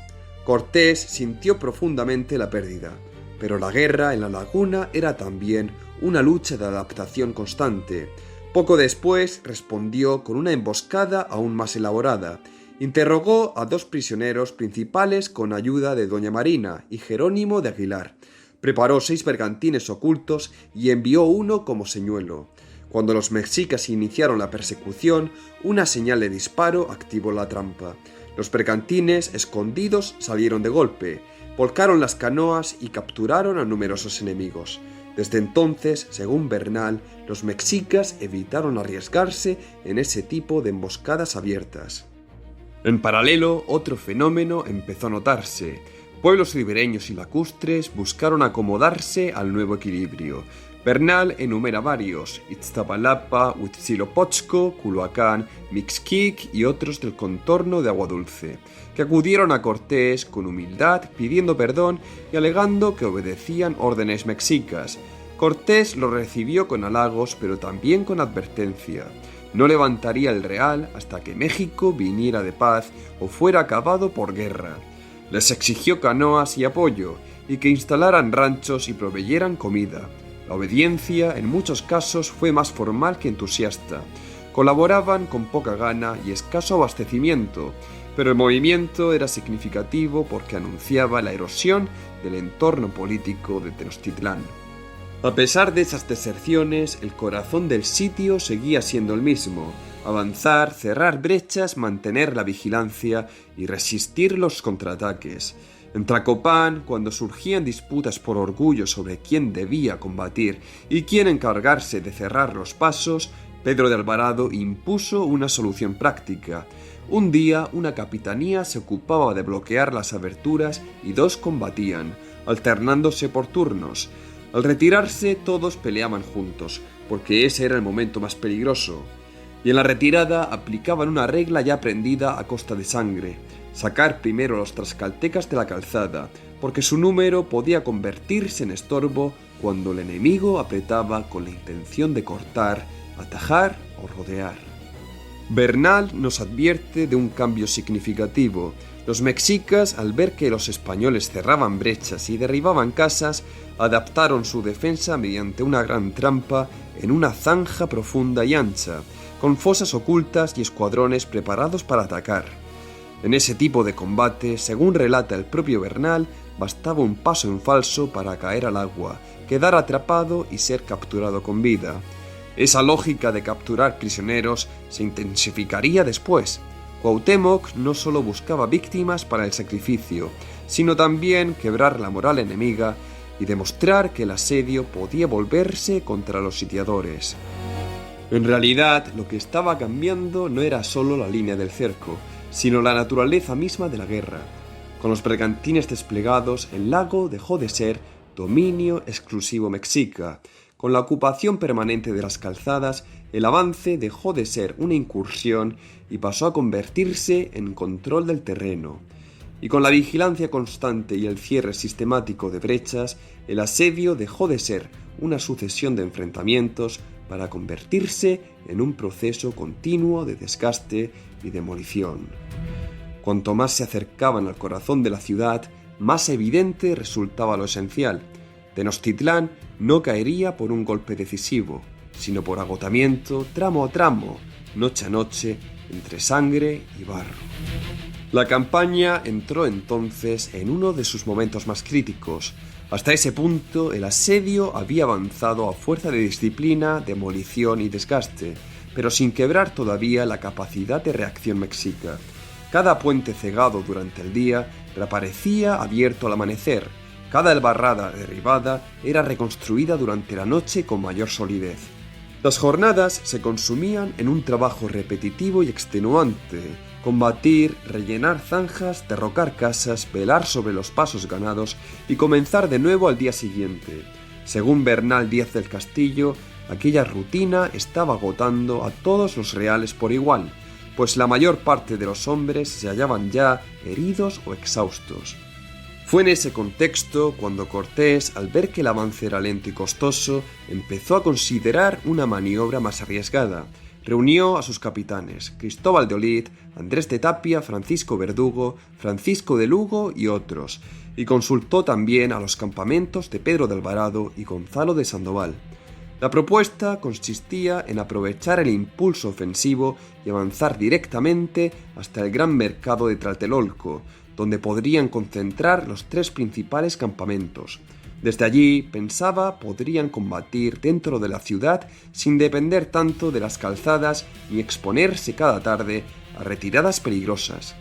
Cortés sintió profundamente la pérdida, pero la guerra en la laguna era también una lucha de adaptación constante. Poco después respondió con una emboscada aún más elaborada. Interrogó a 2 prisioneros principales con ayuda de Doña Marina y Jerónimo de Aguilar. Preparó 6 bergantines ocultos y envió uno como señuelo. Cuando los mexicas iniciaron la persecución, una señal de disparo activó la trampa. Los bergantines escondidos salieron de golpe, volcaron las canoas y capturaron a numerosos enemigos. Desde entonces, según Bernal, los mexicas evitaron arriesgarse en ese tipo de emboscadas abiertas. En paralelo, otro fenómeno empezó a notarse. Pueblos ribereños y lacustres buscaron acomodarse al nuevo equilibrio. Bernal enumera varios: Iztapalapa, Huitzilopochtli, Culhuacán, Mixquic y otros del contorno de Agua Dulce, que acudieron a Cortés con humildad, pidiendo perdón y alegando que obedecían órdenes mexicas. Cortés lo recibió con halagos, pero también con advertencia. No levantaría el real hasta que México viniera de paz o fuera acabado por guerra. Les exigió canoas y apoyo, y que instalaran ranchos y proveyeran comida. La obediencia en muchos casos fue más formal que entusiasta. Colaboraban con poca gana y escaso abastecimiento, pero el movimiento era significativo porque anunciaba la erosión del entorno político de Tenochtitlán. A pesar de esas deserciones, el corazón del sitio seguía siendo el mismo: avanzar, cerrar brechas, mantener la vigilancia y resistir los contraataques. En Tlacopan, cuando surgían disputas por orgullo sobre quién debía combatir y quién encargarse de cerrar los pasos, Pedro de Alvarado impuso una solución práctica. Un día, una capitanía se ocupaba de bloquear las aberturas y 2 combatían, alternándose por turnos. Al retirarse, todos peleaban juntos, porque ese era el momento más peligroso. Y en la retirada aplicaban una regla ya aprendida a costa de sangre: sacar primero a los tlaxcaltecas de la calzada, porque su número podía convertirse en estorbo cuando el enemigo apretaba con la intención de cortar, atajar o rodear. Bernal nos advierte de un cambio significativo. Los mexicas, al ver que los españoles cerraban brechas y derribaban casas, adaptaron su defensa mediante una gran trampa en una zanja profunda y ancha, con fosas ocultas y escuadrones preparados para atacar. En ese tipo de combate, según relata el propio Bernal, bastaba un paso en falso para caer al agua, quedar atrapado y ser capturado con vida. Esa lógica de capturar prisioneros se intensificaría después. Cuauhtémoc no solo buscaba víctimas para el sacrificio, sino también quebrar la moral enemiga y demostrar que el asedio podía volverse contra los sitiadores. En realidad, lo que estaba cambiando no era solo la línea del cerco, sino la naturaleza misma de la guerra. Con los bergantines desplegados, el lago dejó de ser dominio exclusivo mexica. Con la ocupación permanente de las calzadas, el avance dejó de ser una incursión y pasó a convertirse en control del terreno. Y con la vigilancia constante y el cierre sistemático de brechas, el asedio dejó de ser una sucesión de enfrentamientos para convertirse en un proceso continuo de desgaste y demolición. Cuanto más se acercaban al corazón de la ciudad, más evidente resultaba lo esencial: Tenochtitlán no caería por un golpe decisivo, sino por agotamiento tramo a tramo, noche a noche, entre sangre y barro. La campaña entró entonces en uno de sus momentos más críticos. Hasta ese punto el asedio había avanzado a fuerza de disciplina, demolición y desgaste, pero sin quebrar todavía la capacidad de reacción mexica. Cada puente cegado durante el día reaparecía abierto al amanecer. Cada albarrada derribada era reconstruida durante la noche con mayor solidez. Las jornadas se consumían en un trabajo repetitivo y extenuante: combatir, rellenar zanjas, derrocar casas, velar sobre los pasos ganados y comenzar de nuevo al día siguiente. Según Bernal Díaz del Castillo, aquella rutina estaba agotando a todos los reales por igual, pues la mayor parte de los hombres se hallaban ya heridos o exhaustos. Fue en ese contexto cuando Cortés, al ver que el avance era lento y costoso, empezó a considerar una maniobra más arriesgada. Reunió a sus capitanes, Cristóbal de Olid, Andrés de Tapia, Francisco Verdugo, Francisco de Lugo y otros, y consultó también a los campamentos de Pedro de Alvarado y Gonzalo de Sandoval. La propuesta consistía en aprovechar el impulso ofensivo y avanzar directamente hasta el gran mercado de Tlatelolco, donde podrían concentrar los 3 principales campamentos. Desde allí, pensaba, podrían combatir dentro de la ciudad sin depender tanto de las calzadas ni exponerse cada tarde a retiradas peligrosas.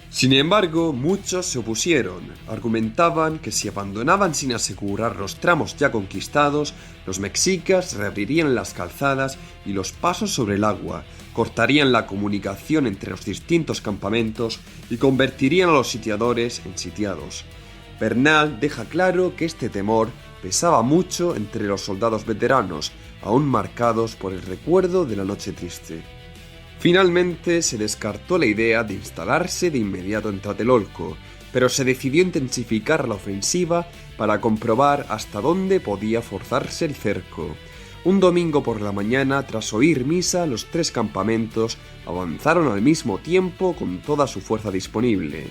Sin embargo, muchos se opusieron. Argumentaban que si abandonaban sin asegurar los tramos ya conquistados, los mexicas reabrirían las calzadas y los pasos sobre el agua, cortarían la comunicación entre los distintos campamentos y convertirían a los sitiadores en sitiados. Bernal deja claro que este temor pesaba mucho entre los soldados veteranos, aún marcados por el recuerdo de la noche triste. Finalmente se descartó la idea de instalarse de inmediato en Tlatelolco, pero se decidió intensificar la ofensiva para comprobar hasta dónde podía forzarse el cerco. Un domingo por la mañana, tras oír misa, los 3 campamentos avanzaron al mismo tiempo con toda su fuerza disponible.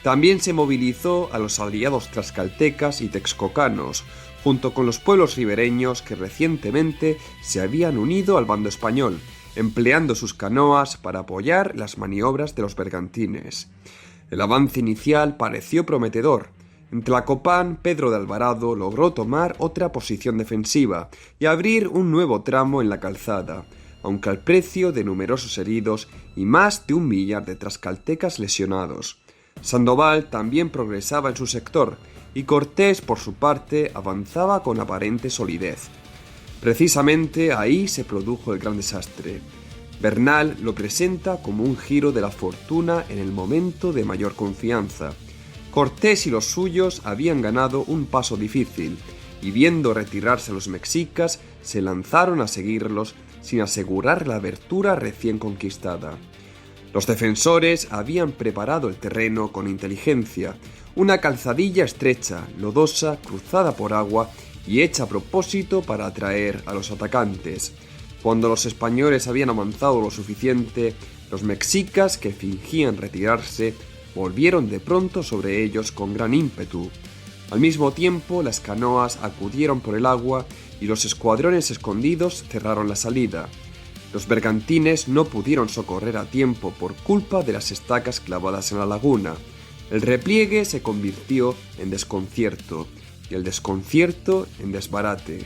También se movilizó a los aliados tlaxcaltecas y texcocanos, junto con los pueblos ribereños que recientemente se habían unido al bando español, empleando sus canoas para apoyar las maniobras de los bergantines. El avance inicial pareció prometedor. En Tlacopán, Pedro de Alvarado logró tomar otra posición defensiva y abrir un nuevo tramo en la calzada, aunque al precio de numerosos heridos y más de 1 millar de tlaxcaltecas lesionados. Sandoval también progresaba en su sector, y Cortés, por su parte, avanzaba con aparente solidez. Precisamente ahí se produjo el gran desastre. Bernal lo presenta como un giro de la fortuna en el momento de mayor confianza. Cortés y los suyos habían ganado un paso difícil, y viendo retirarse a los mexicas, se lanzaron a seguirlos sin asegurar la abertura recién conquistada. Los defensores habían preparado el terreno con inteligencia, una calzadilla estrecha, lodosa, cruzada por agua y hecha a propósito para atraer a los atacantes. Cuando los españoles habían avanzado lo suficiente, los mexicas, que fingían retirarse, volvieron de pronto sobre ellos con gran ímpetu. Al mismo tiempo, las canoas acudieron por el agua y los escuadrones escondidos cerraron la salida. Los bergantines no pudieron socorrer a tiempo por culpa de las estacas clavadas en la laguna. El repliegue se convirtió en desconcierto y el desconcierto en desbarate.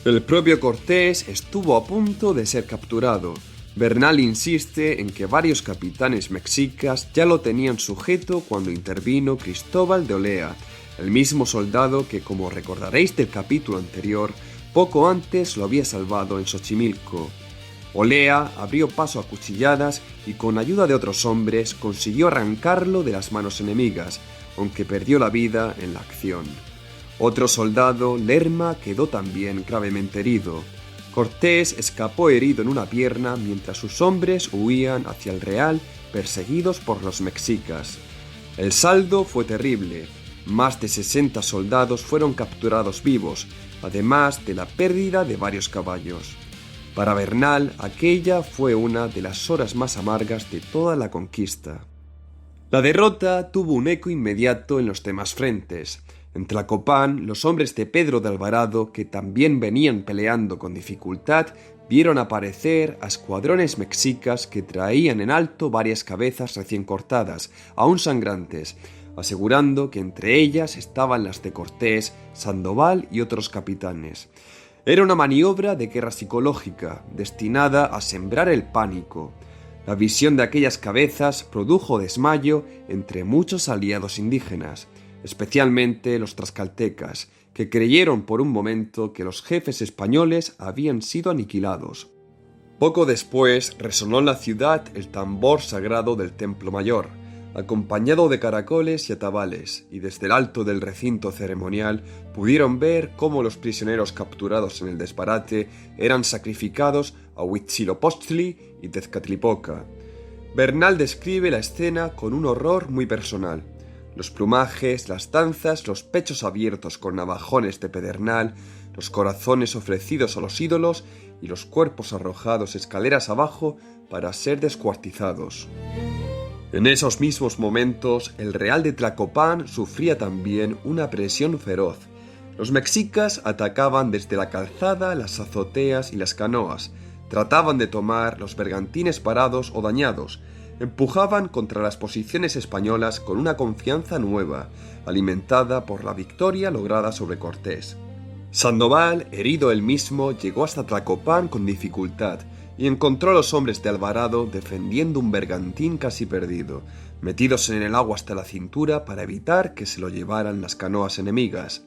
El propio Cortés estuvo a punto de ser capturado. Bernal insiste en que varios capitanes mexicas ya lo tenían sujeto cuando intervino Cristóbal de Olea, el mismo soldado que, como recordaréis del capítulo anterior, poco antes lo había salvado en Xochimilco. Olea abrió paso a cuchilladas y con ayuda de otros hombres consiguió arrancarlo de las manos enemigas, aunque perdió la vida en la acción. Otro soldado, Lerma, quedó también gravemente herido. Cortés escapó herido en una pierna mientras sus hombres huían hacia el Real perseguidos por los mexicas. El saldo fue terrible. Más de 60 soldados fueron capturados vivos, además de la pérdida de varios caballos. Para Bernal, aquella fue una de las horas más amargas de toda la conquista. La derrota tuvo un eco inmediato en los demás frentes. En Tlacopan, los hombres de Pedro de Alvarado, que también venían peleando con dificultad, vieron aparecer a escuadrones mexicas que traían en alto varias cabezas recién cortadas, aún sangrantes, asegurando que entre ellas estaban las de Cortés, Sandoval y otros capitanes. Era una maniobra de guerra psicológica, destinada a sembrar el pánico. La visión de aquellas cabezas produjo desmayo entre muchos aliados indígenas, especialmente los tlaxcaltecas, que creyeron por un momento que los jefes españoles habían sido aniquilados. Poco después resonó en la ciudad el tambor sagrado del Templo Mayor, acompañado de caracoles y atabales, y desde el alto del recinto ceremonial pudieron ver cómo los prisioneros capturados en el desbarate eran sacrificados a Huitzilopochtli y Tezcatlipoca. Bernal describe la escena con un horror muy personal. Los plumajes, las danzas, los pechos abiertos con navajones de pedernal, los corazones ofrecidos a los ídolos y los cuerpos arrojados escaleras abajo para ser descuartizados. En esos mismos momentos, el Real de Tlacopan sufría también una presión feroz. Los mexicas atacaban desde la calzada, las azoteas y las canoas, trataban de tomar los bergantines parados o dañados, empujaban contra las posiciones españolas con una confianza nueva, alimentada por la victoria lograda sobre Cortés. Sandoval, herido él mismo, llegó hasta Tlacopan con dificultad y encontró a los hombres de Alvarado defendiendo un bergantín casi perdido, metidos en el agua hasta la cintura para evitar que se lo llevaran las canoas enemigas.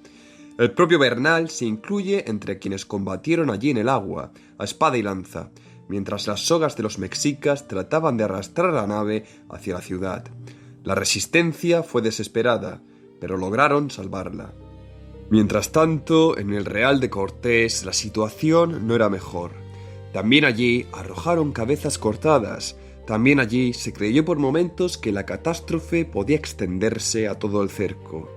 El propio Bernal se incluye entre quienes combatieron allí en el agua, a espada y lanza, mientras las sogas de los mexicas trataban de arrastrar la nave hacia la ciudad. La resistencia fue desesperada, pero lograron salvarla. Mientras tanto, en el Real de Cortés la situación no era mejor. También allí arrojaron cabezas cortadas. También allí se creyó por momentos que la catástrofe podía extenderse a todo el cerco.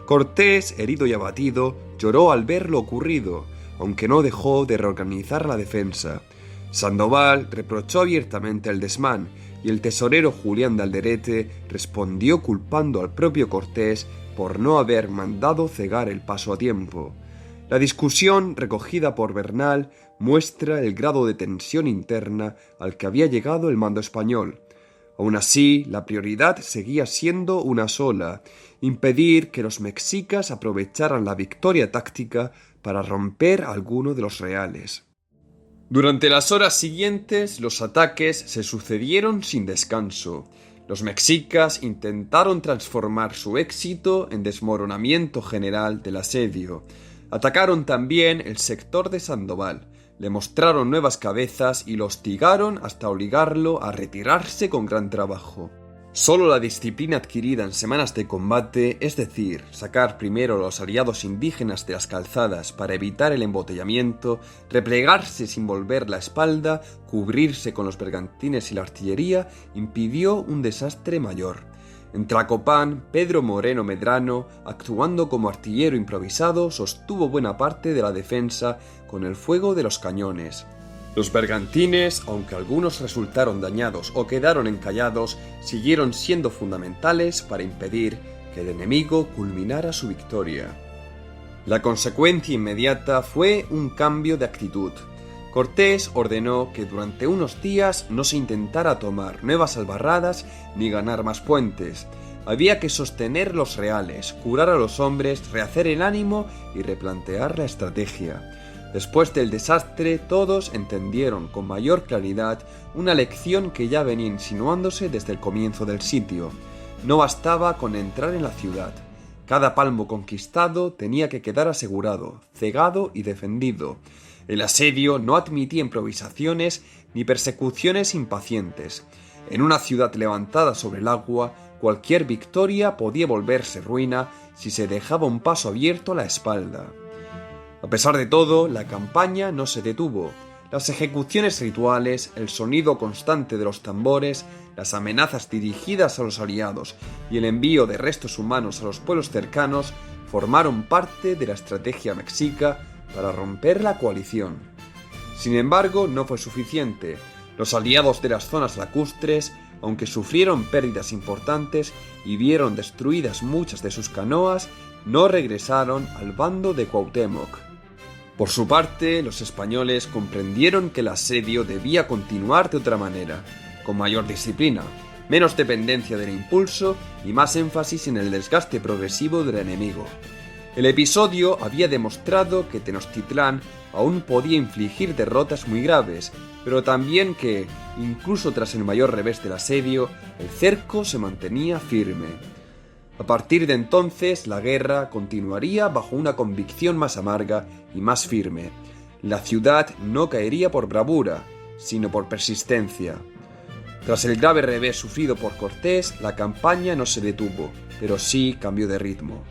Cortés, herido y abatido, lloró al ver lo ocurrido, aunque no dejó de reorganizar la defensa. Sandoval reprochó abiertamente el desmán y el tesorero Julián de Alderete respondió culpando al propio Cortés por no haber mandado cegar el paso a tiempo. La discusión recogida por Bernal muestra el grado de tensión interna al que había llegado el mando español. Aún así, la prioridad seguía siendo una sola: impedir que los mexicas aprovecharan la victoria táctica para romper alguno de los reales. Durante las horas siguientes, los ataques se sucedieron sin descanso. Los mexicas intentaron transformar su éxito en desmoronamiento general del asedio. Atacaron también el sector de Sandoval, le mostraron nuevas cabezas y lo hostigaron hasta obligarlo a retirarse con gran trabajo. Solo la disciplina adquirida en semanas de combate, es decir, sacar primero a los aliados indígenas de las calzadas para evitar el embotellamiento, replegarse sin volver la espalda, cubrirse con los bergantines y la artillería, impidió un desastre mayor. En Tlacopan, Pedro Moreno Medrano, actuando como artillero improvisado, sostuvo buena parte de la defensa con el fuego de los cañones. Los bergantines, aunque algunos resultaron dañados o quedaron encallados, siguieron siendo fundamentales para impedir que el enemigo culminara su victoria. La consecuencia inmediata fue un cambio de actitud. Cortés ordenó que durante unos días no se intentara tomar nuevas albarradas ni ganar más puentes. Había que sostener los reales, curar a los hombres, rehacer el ánimo y replantear la estrategia. Después del desastre, todos entendieron con mayor claridad una lección que ya venía insinuándose desde el comienzo del sitio. No bastaba con entrar en la ciudad. Cada palmo conquistado tenía que quedar asegurado, cegado y defendido. El asedio no admitía improvisaciones ni persecuciones impacientes. En una ciudad levantada sobre el agua, cualquier victoria podía volverse ruina si se dejaba un paso abierto a la espalda. A pesar de todo, la campaña no se detuvo. Las ejecuciones rituales, el sonido constante de los tambores, las amenazas dirigidas a los aliados y el envío de restos humanos a los pueblos cercanos formaron parte de la estrategia mexica para romper la coalición. Sin embargo, no fue suficiente. Los aliados de las zonas lacustres, aunque sufrieron pérdidas importantes y vieron destruidas muchas de sus canoas, no regresaron al bando de Cuauhtémoc. Por su parte, los españoles comprendieron que el asedio debía continuar de otra manera, con mayor disciplina, menos dependencia del impulso y más énfasis en el desgaste progresivo del enemigo. El episodio había demostrado que Tenochtitlán aún podía infligir derrotas muy graves, pero también que, incluso tras el mayor revés del asedio, el cerco se mantenía firme. A partir de entonces, la guerra continuaría bajo una convicción más amarga y más firme. La ciudad no caería por bravura, sino por persistencia. Tras el grave revés sufrido por Cortés, la campaña no se detuvo, pero sí cambió de ritmo.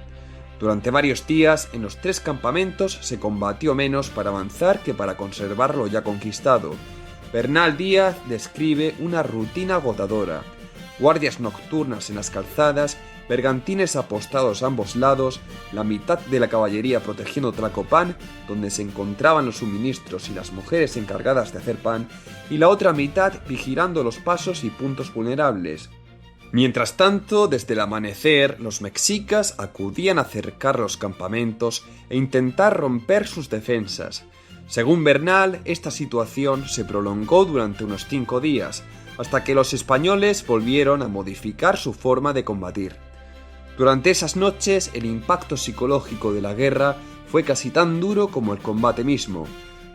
Durante varios días, en los 3 campamentos se combatió menos para avanzar que para conservar lo ya conquistado. Bernal Díaz describe una rutina agotadora: guardias nocturnas en las calzadas, bergantines apostados a ambos lados, la mitad de la caballería protegiendo Tlacopan, donde se encontraban los suministros y las mujeres encargadas de hacer pan, y la otra mitad vigilando los pasos y puntos vulnerables. Mientras tanto, desde el amanecer, los mexicas acudían a cercar los campamentos e intentar romper sus defensas. Según Bernal, esta situación se prolongó durante unos 5 días, hasta que los españoles volvieron a modificar su forma de combatir. Durante esas noches, el impacto psicológico de la guerra fue casi tan duro como el combate mismo.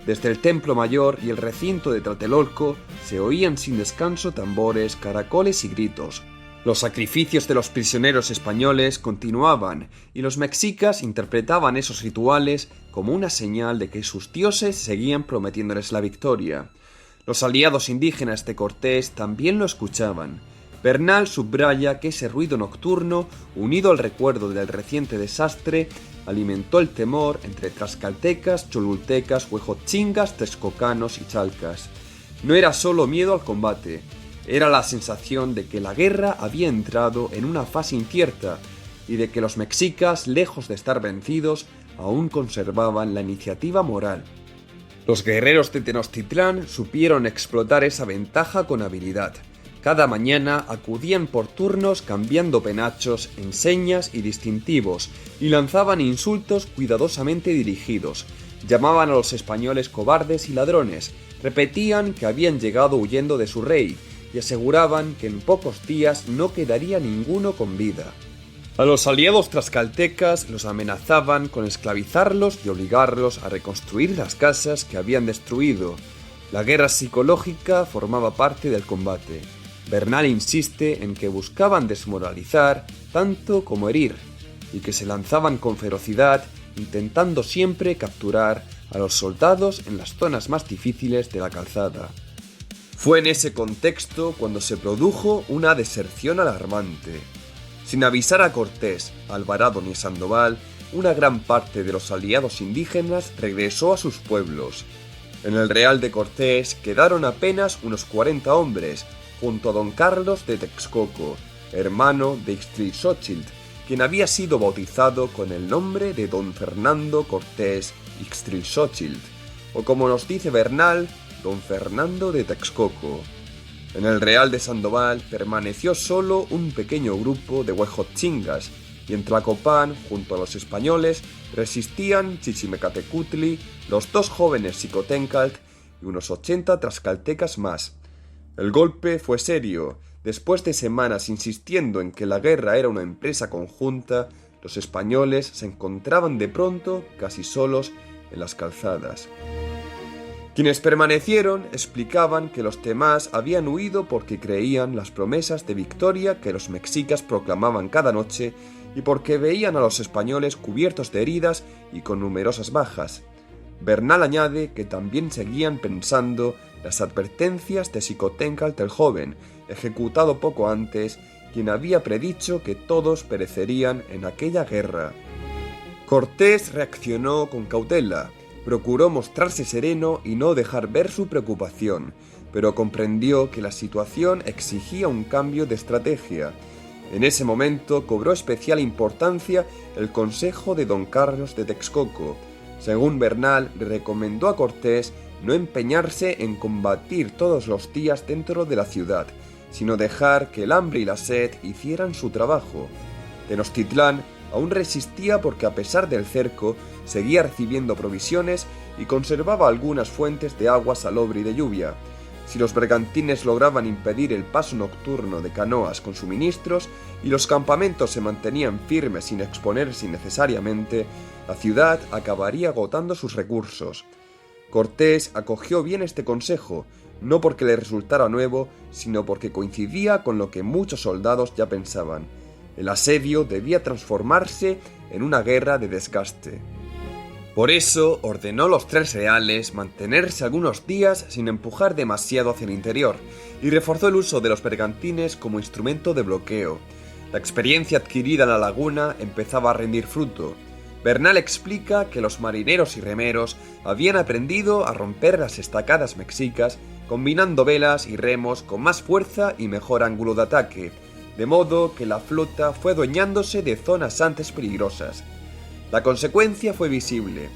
Desde el Templo Mayor y el recinto de Tlatelolco se oían sin descanso tambores, caracoles y gritos. Los sacrificios de los prisioneros españoles continuaban y los mexicas interpretaban esos rituales como una señal de que sus dioses seguían prometiéndoles la victoria. Los aliados indígenas de Cortés también lo escuchaban. Bernal subraya que ese ruido nocturno, unido al recuerdo del reciente desastre, alimentó el temor entre tlaxcaltecas, cholultecas, huejotzingas, texcocanos y chalcas. No era solo miedo al combate, era la sensación de que la guerra había entrado en una fase incierta y de que los mexicas, lejos de estar vencidos, aún conservaban la iniciativa moral. Los guerreros de Tenochtitlán supieron explotar esa ventaja con habilidad. Cada mañana acudían por turnos cambiando penachos, enseñas y distintivos, y lanzaban insultos cuidadosamente dirigidos. Llamaban a los españoles cobardes y ladrones, repetían que habían llegado huyendo de su rey, y aseguraban que en pocos días no quedaría ninguno con vida. A los aliados tlaxcaltecas los amenazaban con esclavizarlos y obligarlos a reconstruir las casas que habían destruido. La guerra psicológica formaba parte del combate. Bernal insiste en que buscaban desmoralizar tanto como herir, y que se lanzaban con ferocidad, intentando siempre capturar a los soldados en las zonas más difíciles de la calzada. Fue en ese contexto cuando se produjo una deserción alarmante. Sin avisar a Cortés, Alvarado ni Sandoval, una gran parte de los aliados indígenas regresó a sus pueblos. En el Real de Cortés quedaron apenas unos 40 hombres, junto a don Carlos de Texcoco, hermano de Ixtlilxóchitl, quien había sido bautizado con el nombre de don Fernando Cortés Ixtlilxóchitl, o como nos dice Bernal, don Fernando de Texcoco. En el Real de Sandoval permaneció solo un pequeño grupo de huejotzingas, y en Tlacopan, junto a los españoles, resistían Chichimecatecutli, los 2 jóvenes xicoténcatl y unos 80 tlaxcaltecas más. El golpe fue serio. Después de semanas insistiendo en que la guerra era una empresa conjunta, los españoles se encontraban de pronto casi solos en las calzadas. Quienes permanecieron explicaban que los demás habían huido porque creían las promesas de victoria que los mexicas proclamaban cada noche y porque veían a los españoles cubiertos de heridas y con numerosas bajas. Bernal añade que también seguían pensando las advertencias de Xicoténcatl el joven, ejecutado poco antes, quien había predicho que todos perecerían en aquella guerra. Cortés reaccionó con cautela. Procuró mostrarse sereno y no dejar ver su preocupación, pero comprendió que la situación exigía un cambio de estrategia. En ese momento cobró especial importancia el consejo de don Carlos de Texcoco. Según Bernal, le recomendó a Cortés no empeñarse en combatir todos los días dentro de la ciudad, sino dejar que el hambre y la sed hicieran su trabajo. Tenochtitlán aún resistía porque a pesar del cerco seguía recibiendo provisiones y conservaba algunas fuentes de agua salobre y de lluvia. Si los bergantines lograban impedir el paso nocturno de canoas con suministros y los campamentos se mantenían firmes sin exponerse innecesariamente, la ciudad acabaría agotando sus recursos. Cortés acogió bien este consejo, no porque le resultara nuevo, sino porque coincidía con lo que muchos soldados ya pensaban. El asedio debía transformarse en una guerra de desgaste. Por eso ordenó a los tres reales mantenerse algunos días sin empujar demasiado hacia el interior y reforzó el uso de los bergantines como instrumento de bloqueo. La experiencia adquirida en la laguna empezaba a rendir fruto. Bernal explica que los marineros y remeros habían aprendido a romper las estacadas mexicas combinando velas y remos con más fuerza y mejor ángulo de ataque, de modo que la flota fue adueñándose de zonas antes peligrosas. La consecuencia fue visible.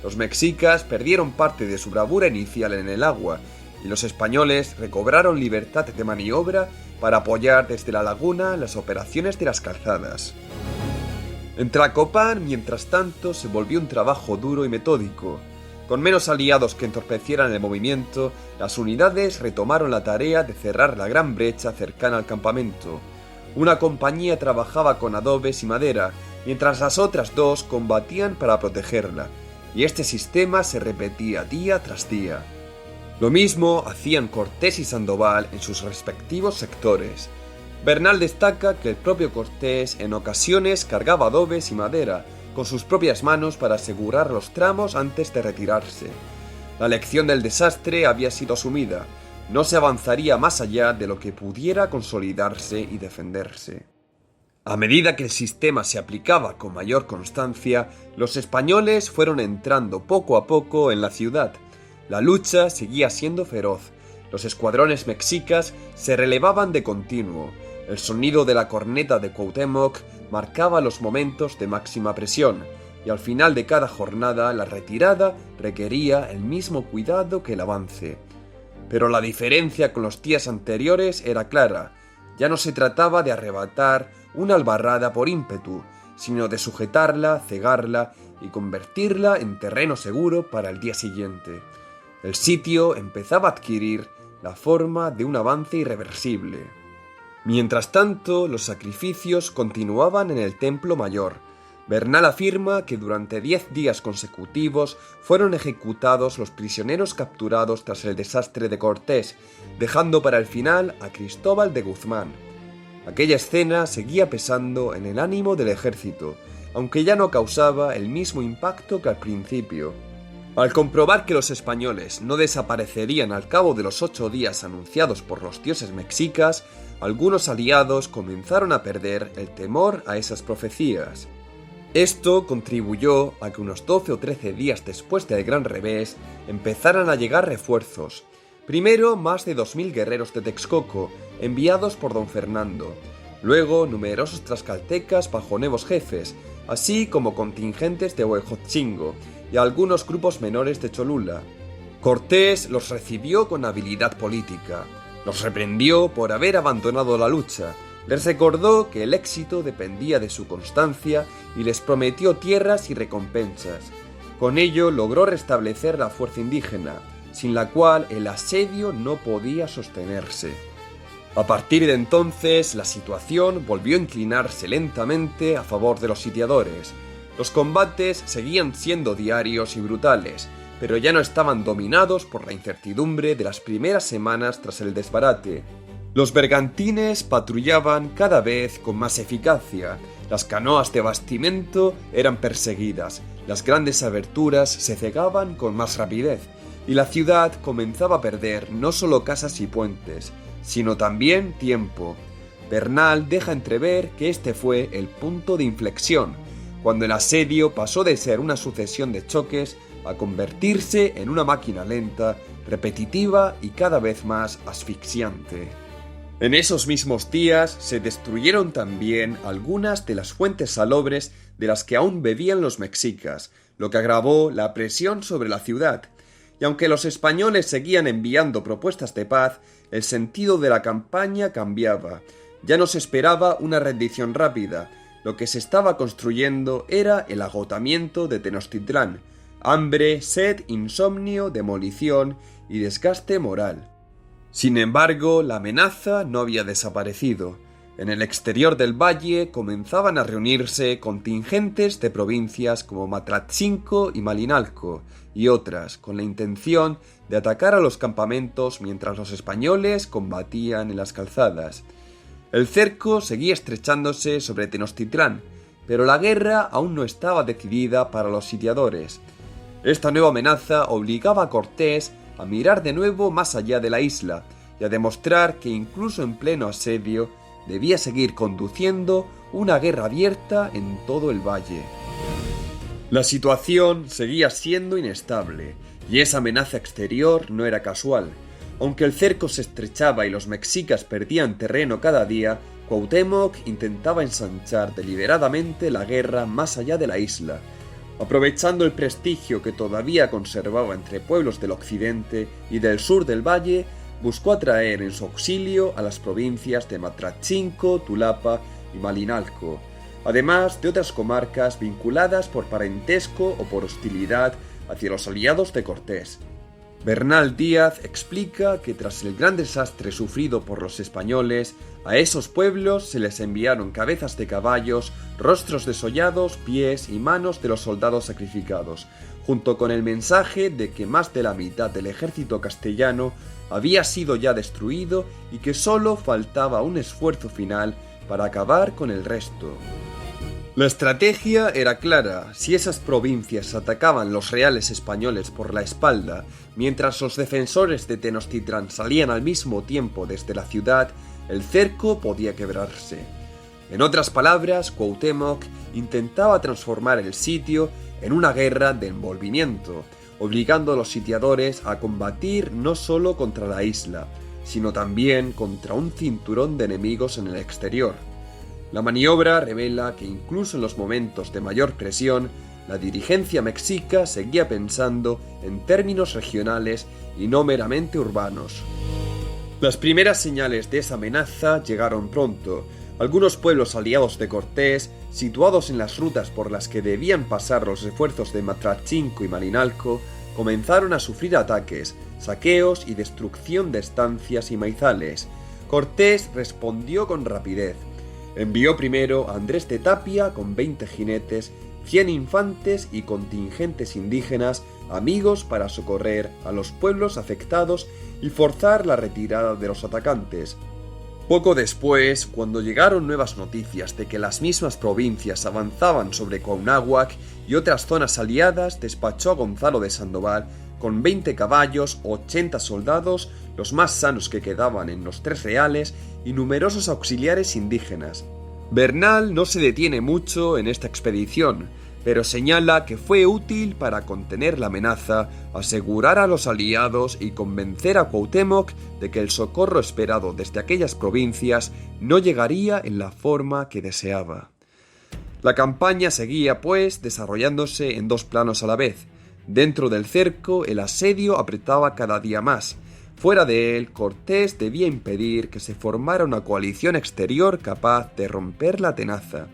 Los mexicas perdieron parte de su bravura inicial en el agua y los españoles recobraron libertad de maniobra para apoyar desde la laguna las operaciones de las calzadas. En Tlacopan, mientras tanto, se volvió un trabajo duro y metódico. Con menos aliados que entorpecieran el movimiento, las unidades retomaron la tarea de cerrar la gran brecha cercana al campamento. Una compañía trabajaba con adobes y madera, mientras las otras dos combatían para protegerla, y este sistema se repetía día tras día. Lo mismo hacían Cortés y Sandoval en sus respectivos sectores. Bernal destaca que el propio Cortés en ocasiones cargaba adobes y madera con sus propias manos para asegurar los tramos antes de retirarse. La lección del desastre había sido asumida, no se avanzaría más allá de lo que pudiera consolidarse y defenderse. A medida que el sistema se aplicaba con mayor constancia, los españoles fueron entrando poco a poco en la ciudad. La lucha seguía siendo feroz. Los escuadrones mexicas se relevaban de continuo. El sonido de la corneta de Cuauhtémoc marcaba los momentos de máxima presión, y al final de cada jornada la retirada requería el mismo cuidado que el avance. Pero la diferencia con los días anteriores era clara. Ya no se trataba de arrebatar una albarrada por ímpetu, sino de sujetarla, cegarla y convertirla en terreno seguro para el día siguiente. El sitio empezaba a adquirir la forma de un avance irreversible. Mientras tanto, los sacrificios continuaban en el Templo Mayor. Bernal afirma que durante 10 días consecutivos fueron ejecutados los prisioneros capturados tras el desastre de Cortés, dejando para el final a Cristóbal de Guzmán. Aquella escena seguía pesando en el ánimo del ejército, aunque ya no causaba el mismo impacto que al principio. Al comprobar que los españoles no desaparecerían al cabo de los 8 días anunciados por los dioses mexicas, algunos aliados comenzaron a perder el temor a esas profecías. Esto contribuyó a que unos 12 o 13 días después del gran revés empezaran a llegar refuerzos. Primero, más de 2000 guerreros de Texcoco, enviados por don Fernando. Luego, numerosos tlaxcaltecas bajo nuevos jefes, así como contingentes de Huejotzingo y algunos grupos menores de Cholula. Cortés los recibió con habilidad política. Los reprendió por haber abandonado la lucha, les recordó que el éxito dependía de su constancia y les prometió tierras y recompensas. Con ello logró restablecer la fuerza indígena, sin la cual el asedio no podía sostenerse. A partir de entonces, la situación volvió a inclinarse lentamente a favor de los sitiadores. Los combates seguían siendo diarios y brutales, pero ya no estaban dominados por la incertidumbre de las primeras semanas tras el desbarate. Los bergantines patrullaban cada vez con más eficacia, las canoas de bastimento eran perseguidas, las grandes aberturas se cegaban con más rapidez, y la ciudad comenzaba a perder no solo casas y puentes, sino también tiempo. Bernal deja entrever que este fue el punto de inflexión, cuando el asedio pasó de ser una sucesión de choques a convertirse en una máquina lenta, repetitiva y cada vez más asfixiante. En esos mismos días se destruyeron también algunas de las fuentes salobres de las que aún bebían los mexicas, lo que agravó la presión sobre la ciudad. Y aunque los españoles seguían enviando propuestas de paz, el sentido de la campaña cambiaba. Ya no se esperaba una rendición rápida, Lo que se estaba construyendo era el agotamiento de Tenochtitlán, hambre, sed, insomnio, demolición y desgaste moral. Sin embargo, la amenaza no había desaparecido. En el exterior del valle comenzaban a reunirse contingentes de provincias como Matlatzinco y Malinalco y otras, con la intención de atacar a los campamentos mientras los españoles combatían en las calzadas. El cerco seguía estrechándose sobre Tenochtitlán, pero la guerra aún no estaba decidida para los sitiadores. Esta nueva amenaza obligaba a Cortés a mirar de nuevo más allá de la isla y a demostrar que incluso en pleno asedio debía seguir conduciendo una guerra abierta en todo el valle. La situación seguía siendo inestable y esa amenaza exterior no era casual. Aunque el cerco se estrechaba y los mexicas perdían terreno cada día, Cuauhtémoc intentaba ensanchar deliberadamente la guerra más allá de la isla. Aprovechando el prestigio que todavía conservaba entre pueblos del occidente y del sur del valle, buscó atraer en su auxilio a las provincias de Matlatzinco, Tulapa y Malinalco, además de otras comarcas vinculadas por parentesco o por hostilidad hacia los aliados de Cortés. Bernal Díaz explica que tras el gran desastre sufrido por los españoles, a esos pueblos se les enviaron cabezas de caballos, rostros desollados, pies y manos de los soldados sacrificados, junto con el mensaje de que más de la mitad del ejército castellano había sido ya destruido y que solo faltaba un esfuerzo final para acabar con el resto. La estrategia era clara. Si esas provincias atacaban los reales españoles por la espalda, mientras los defensores de Tenochtitlán salían al mismo tiempo desde la ciudad, el cerco podía quebrarse. En otras palabras, Cuauhtémoc intentaba transformar el sitio en una guerra de envolvimiento, obligando a los sitiadores a combatir no solo contra la isla, sino también contra un cinturón de enemigos en el exterior. La maniobra revela que incluso en los momentos de mayor presión, la dirigencia mexica seguía pensando en términos regionales y no meramente urbanos. Las primeras señales de esa amenaza llegaron pronto. Algunos pueblos aliados de Cortés, situados en las rutas por las que debían pasar los refuerzos de Matlatzinco y Malinalco, comenzaron a sufrir ataques, saqueos y destrucción de estancias y maizales. Cortés respondió con rapidez. Envió primero a Andrés de Tapia con 20 jinetes, 100 infantes y contingentes indígenas amigos para socorrer a los pueblos afectados y forzar la retirada de los atacantes. Poco después, cuando llegaron nuevas noticias de que las mismas provincias avanzaban sobre Cuauhnáhuac y otras zonas aliadas, despachó a Gonzalo de Sandoval con 20 caballos, 80 soldados, los más sanos que quedaban en los Tres Reales, y numerosos auxiliares indígenas. Bernal no se detiene mucho en esta expedición, pero señala que fue útil para contener la amenaza, asegurar a los aliados y convencer a Cuauhtémoc de que el socorro esperado desde aquellas provincias no llegaría en la forma que deseaba. La campaña seguía, pues, desarrollándose en dos planos a la vez. Dentro del cerco, el asedio apretaba cada día más. Fuera de él, Cortés debía impedir que se formara una coalición exterior capaz de romper la tenaza.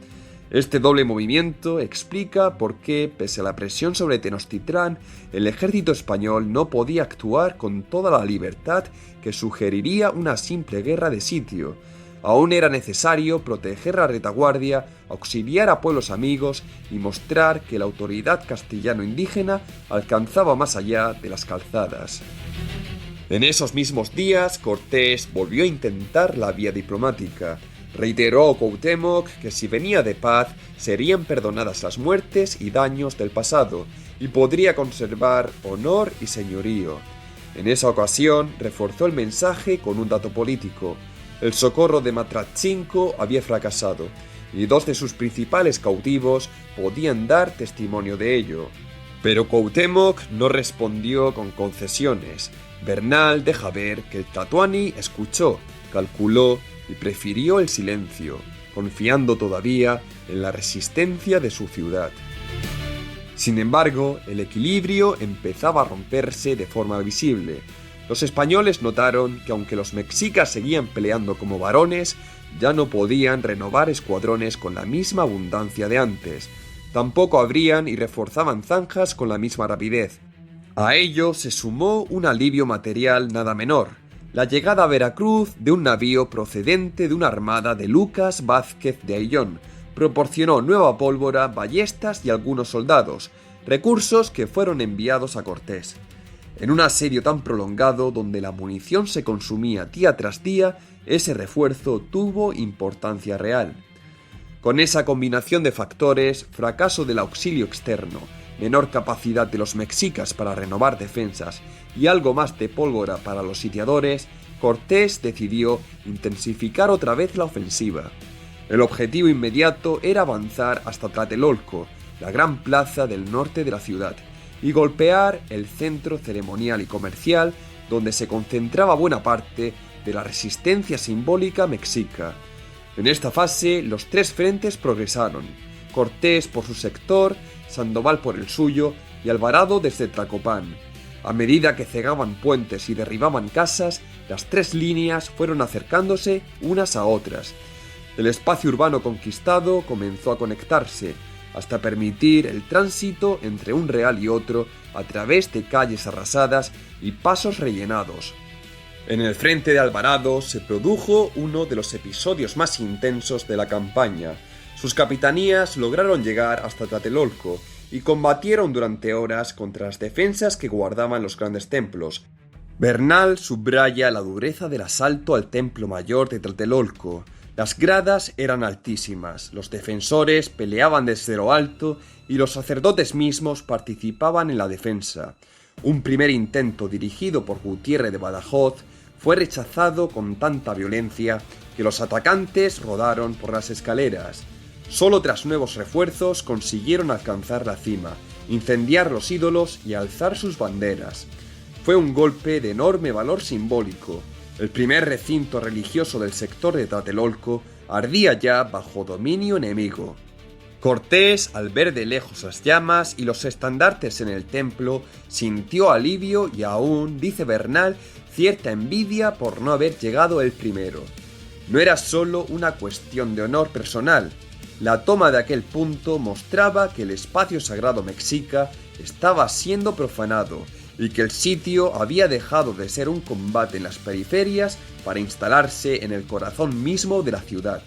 Este doble movimiento explica por qué, pese a la presión sobre Tenochtitlán, el ejército español no podía actuar con toda la libertad que sugeriría una simple guerra de sitio. Aún era necesario proteger la retaguardia, auxiliar a pueblos amigos y mostrar que la autoridad castellano-indígena alcanzaba más allá de las calzadas. En esos mismos días, Cortés volvió a intentar la vía diplomática. Reiteró a Cuauhtémoc que si venía de paz, serían perdonadas las muertes y daños del pasado, y podría conservar honor y señorío. En esa ocasión, reforzó el mensaje con un dato político. El socorro de Matlatzinco había fracasado, y dos de sus principales cautivos podían dar testimonio de ello. Pero Cuauhtémoc no respondió con concesiones. Bernal deja ver que el Tlatoani escuchó, calculó y prefirió el silencio, confiando todavía en la resistencia de su ciudad. Sin embargo, el equilibrio empezaba a romperse de forma visible. Los españoles notaron que aunque los mexicas seguían peleando como varones, ya no podían renovar escuadrones con la misma abundancia de antes. Tampoco abrían y reforzaban zanjas con la misma rapidez. A ello se sumó un alivio material nada menor: la llegada a Veracruz de un navío procedente de una armada de Lucas Vázquez de Ayllón. Proporcionó nueva pólvora, ballestas y algunos soldados, recursos que fueron enviados a Cortés. En un asedio tan prolongado, donde la munición se consumía día tras día, ese refuerzo tuvo importancia real. Con esa combinación de factores, fracaso del auxilio externo, menor capacidad de los mexicas para renovar defensas y algo más de pólvora para los sitiadores, Cortés decidió intensificar otra vez la ofensiva. El objetivo inmediato era avanzar hasta Tlatelolco, la gran plaza del norte de la ciudad, y golpear el centro ceremonial y comercial donde se concentraba buena parte de la resistencia simbólica mexica. En esta fase los tres frentes progresaron: Cortés por su sector, Sandoval por el suyo y Alvarado desde Tlacopán. A medida que cegaban puentes y derribaban casas, las tres líneas fueron acercándose unas a otras. El espacio urbano conquistado comenzó a conectarse, hasta permitir el tránsito entre un real y otro a través de calles arrasadas y pasos rellenados. En el frente de Alvarado se produjo uno de los episodios más intensos de la campaña. Sus capitanías lograron llegar hasta Tlatelolco y combatieron durante horas contra las defensas que guardaban los grandes templos. Bernal subraya la dureza del asalto al templo mayor de Tlatelolco. Las gradas eran altísimas, los defensores peleaban desde lo alto y los sacerdotes mismos participaban en la defensa. Un primer intento dirigido por Gutiérrez de Badajoz fue rechazado con tanta violencia que los atacantes rodaron por las escaleras. Solo tras nuevos refuerzos consiguieron alcanzar la cima, incendiar los ídolos y alzar sus banderas. Fue un golpe de enorme valor simbólico. El primer recinto religioso del sector de Tlatelolco ardía ya bajo dominio enemigo. Cortés, al ver de lejos las llamas y los estandartes en el templo, sintió alivio y aún, dice Bernal, cierta envidia por no haber llegado él primero. No era solo una cuestión de honor personal. La toma de aquel punto mostraba que el espacio sagrado mexica estaba siendo profanado y que el sitio había dejado de ser un combate en las periferias para instalarse en el corazón mismo de la ciudad.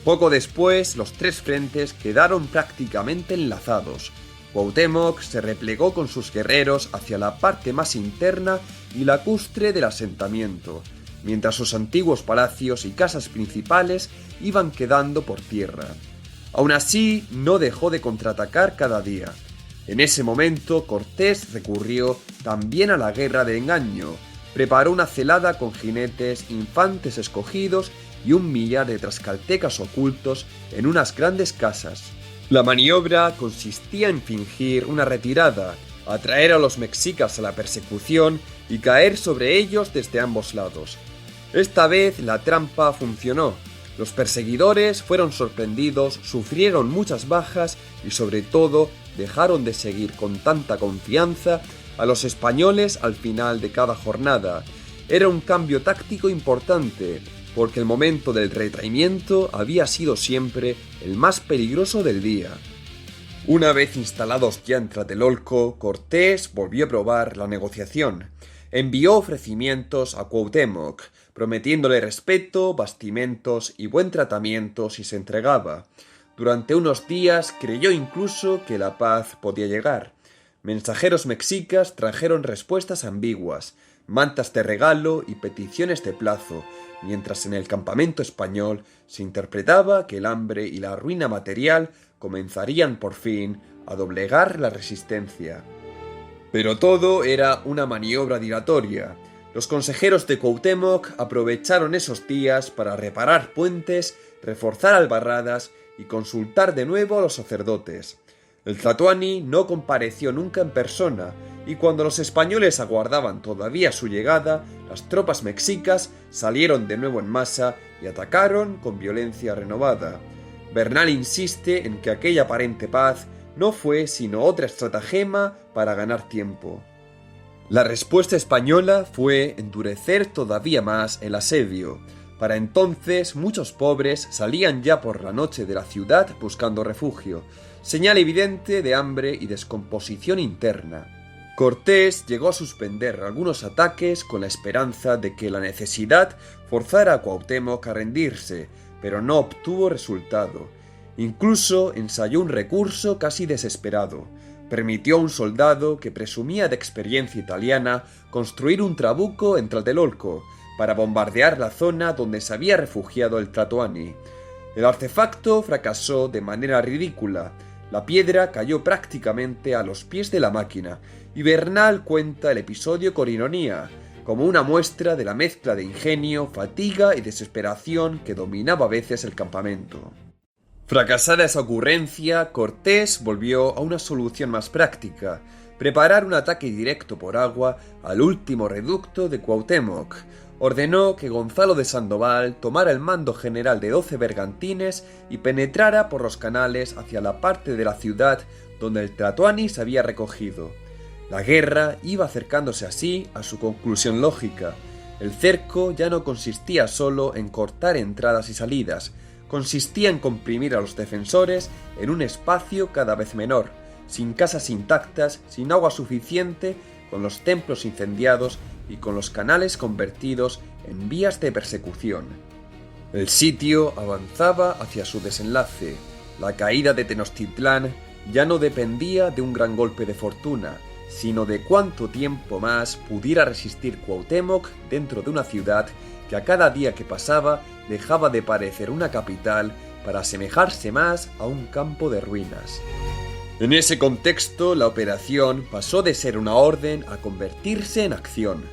Poco después, los tres frentes quedaron prácticamente enlazados. Cuauhtémoc se replegó con sus guerreros hacia la parte más interna y lacustre del asentamiento, mientras sus antiguos palacios y casas principales iban quedando por tierra. Aún así, no dejó de contraatacar cada día. En ese momento, Cortés recurrió también a la guerra de engaño. Preparó una celada con jinetes, infantes escogidos y 1 millar de tlaxcaltecas ocultos en unas grandes casas. La maniobra consistía en fingir una retirada, atraer a los mexicas a la persecución y caer sobre ellos desde ambos lados. Esta vez la trampa funcionó. Los perseguidores fueron sorprendidos, sufrieron muchas bajas y sobre todo dejaron de seguir con tanta confianza a los españoles al final de cada jornada. Era un cambio táctico importante, porque el momento del retraimiento había sido siempre el más peligroso del día. Una vez instalados ya en Tlatelolco, Cortés volvió a probar la negociación. Envió ofrecimientos a Cuauhtémoc, prometiéndole respeto, bastimentos y buen tratamiento si se entregaba. Durante unos días creyó incluso que la paz podía llegar. Mensajeros mexicas trajeron respuestas ambiguas, mantas de regalo y peticiones de plazo, mientras en el campamento español se interpretaba que el hambre y la ruina material comenzarían por fin a doblegar la resistencia. Pero todo era una maniobra dilatoria. Los consejeros de Cuauhtémoc aprovecharon esos días para reparar puentes, reforzar albarradas y consultar de nuevo a los sacerdotes. El tlatoani no compareció nunca en persona, y cuando los españoles aguardaban todavía su llegada, las tropas mexicas salieron de nuevo en masa y atacaron con violencia renovada. Bernal insiste en que aquella aparente paz no fue sino otra estratagema para ganar tiempo. La respuesta española fue endurecer todavía más el asedio. Para entonces muchos pobres salían ya por la noche de la ciudad buscando refugio, señal evidente de hambre y descomposición interna. Cortés llegó a suspender algunos ataques con la esperanza de que la necesidad forzara a Cuauhtémoc a rendirse, pero no obtuvo resultado. Incluso ensayó un recurso casi desesperado. Permitió a un soldado que presumía de experiencia italiana construir un trabuco en Tlatelolco para bombardear la zona donde se había refugiado el Tlatoani. El artefacto fracasó de manera ridícula. La piedra cayó prácticamente a los pies de la máquina, y Bernal cuenta el episodio con ironía, como una muestra de la mezcla de ingenio, fatiga y desesperación que dominaba a veces el campamento. Fracasada esa ocurrencia, Cortés volvió a una solución más práctica: preparar un ataque directo por agua al último reducto de Cuauhtémoc. Ordenó que Gonzalo de Sandoval tomara el mando general de 12 bergantines y penetrara por los canales hacia la parte de la ciudad donde el Tlatoani se había recogido. La guerra iba acercándose así a su conclusión lógica. El cerco ya no consistía solo en cortar entradas y salidas, consistía en comprimir a los defensores en un espacio cada vez menor, sin casas intactas, sin agua suficiente, con los templos incendiados y con los canales convertidos en vías de persecución. El sitio avanzaba hacia su desenlace. La caída de Tenochtitlán ya no dependía de un gran golpe de fortuna, sino de cuánto tiempo más pudiera resistir Cuauhtémoc dentro de una ciudad que a cada día que pasaba dejaba de parecer una capital para asemejarse más a un campo de ruinas. En ese contexto, la operación pasó de ser una orden a convertirse en acción.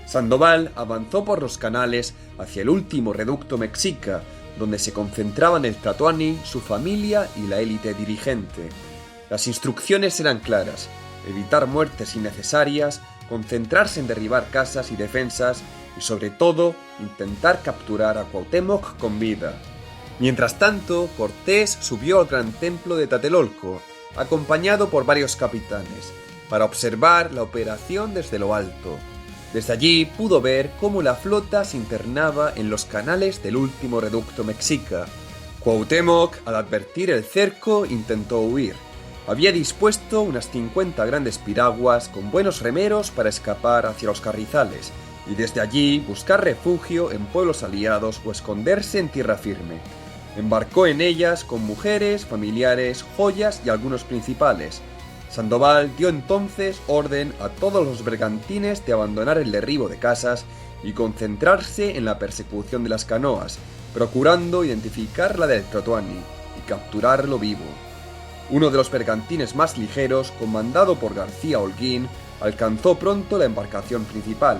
Sandoval avanzó por los canales hacia el último reducto mexica, donde se concentraban el Tlatoani, su familia y la élite dirigente. Las instrucciones eran claras: evitar muertes innecesarias, concentrarse en derribar casas y defensas y, sobre todo, intentar capturar a Cuauhtémoc con vida. Mientras tanto, Cortés subió al gran templo de Tlatelolco, acompañado por varios capitanes, para observar la operación desde lo alto. Desde allí pudo ver cómo la flota se internaba en los canales del último reducto mexica. Cuauhtémoc, al advertir el cerco, intentó huir. Había dispuesto unas 50 grandes piraguas con buenos remeros para escapar hacia los carrizales, y desde allí buscar refugio en pueblos aliados o esconderse en tierra firme. Embarcó en ellas con mujeres, familiares, joyas y algunos principales. Sandoval dio entonces orden a todos los bergantines de abandonar el derribo de casas y concentrarse en la persecución de las canoas, procurando identificar la del Tlatoani y capturarlo vivo. Uno de los bergantines más ligeros, comandado por García Holguín, alcanzó pronto la embarcación principal.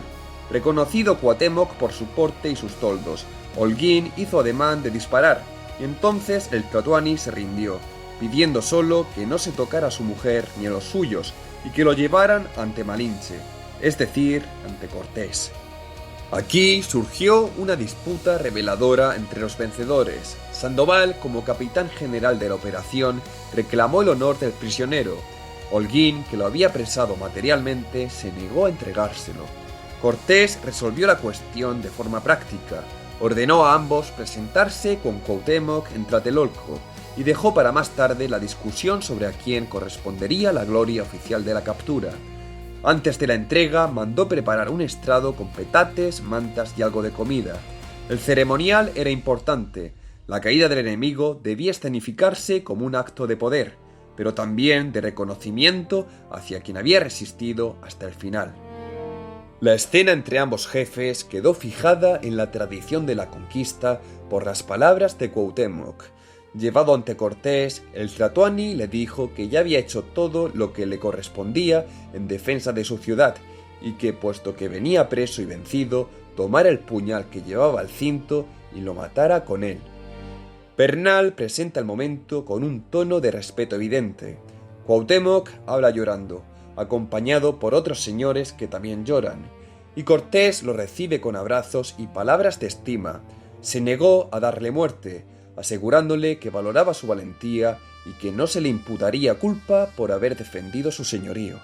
Reconocido Cuauhtémoc por su porte y sus toldos, Holguín hizo ademán de disparar, y entonces el Tlatoani se rindió, pidiendo solo que no se tocara a su mujer ni a los suyos, y que lo llevaran ante Malinche, es decir, ante Cortés. Aquí surgió una disputa reveladora entre los vencedores. Sandoval, como capitán general de la operación, reclamó el honor del prisionero. Holguín, que lo había apresado materialmente, se negó a entregárselo. Cortés resolvió la cuestión de forma práctica. Ordenó a ambos presentarse con Cuauhtémoc en Tlatelolco y dejó para más tarde la discusión sobre a quién correspondería la gloria oficial de la captura. Antes de la entrega, mandó preparar un estrado con petates, mantas y algo de comida. El ceremonial era importante. La caída del enemigo debía escenificarse como un acto de poder, pero también de reconocimiento hacia quien había resistido hasta el final. La escena entre ambos jefes quedó fijada en la tradición de la conquista por las palabras de Cuauhtémoc. Llevado ante Cortés, el Tlatoani le dijo que ya había hecho todo lo que le correspondía en defensa de su ciudad y que, puesto que venía preso y vencido, tomara el puñal que llevaba al cinto y lo matara con él. Bernal presenta el momento con un tono de respeto evidente. Cuauhtémoc habla llorando, acompañado por otros señores que también lloran, y Cortés lo recibe con abrazos y palabras de estima. Se negó a darle muerte, asegurándole que valoraba su valentía y que no se le imputaría culpa por haber defendido su señorío.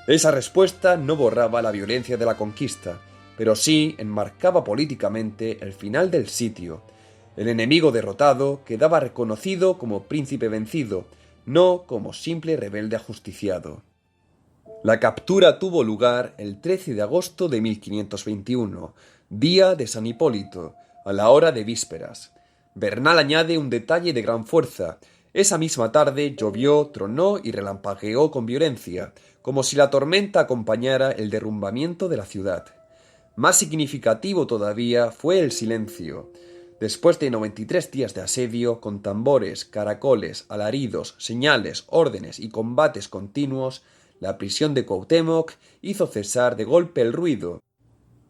Esa respuesta no borraba la violencia de la conquista, pero sí enmarcaba políticamente el final del sitio. El enemigo derrotado quedaba reconocido como príncipe vencido, no como simple rebelde ajusticiado. La captura tuvo lugar el 13 de agosto de 1521, día de San Hipólito, a la hora de vísperas. Bernal añade un detalle de gran fuerza. Esa misma tarde llovió, tronó y relampagueó con violencia, como si la tormenta acompañara el derrumbamiento de la ciudad. Más significativo todavía fue el silencio. Después de 93 días de asedio, con tambores, caracoles, alaridos, señales, órdenes y combates continuos, la prisión de Cuauhtémoc hizo cesar de golpe el ruido.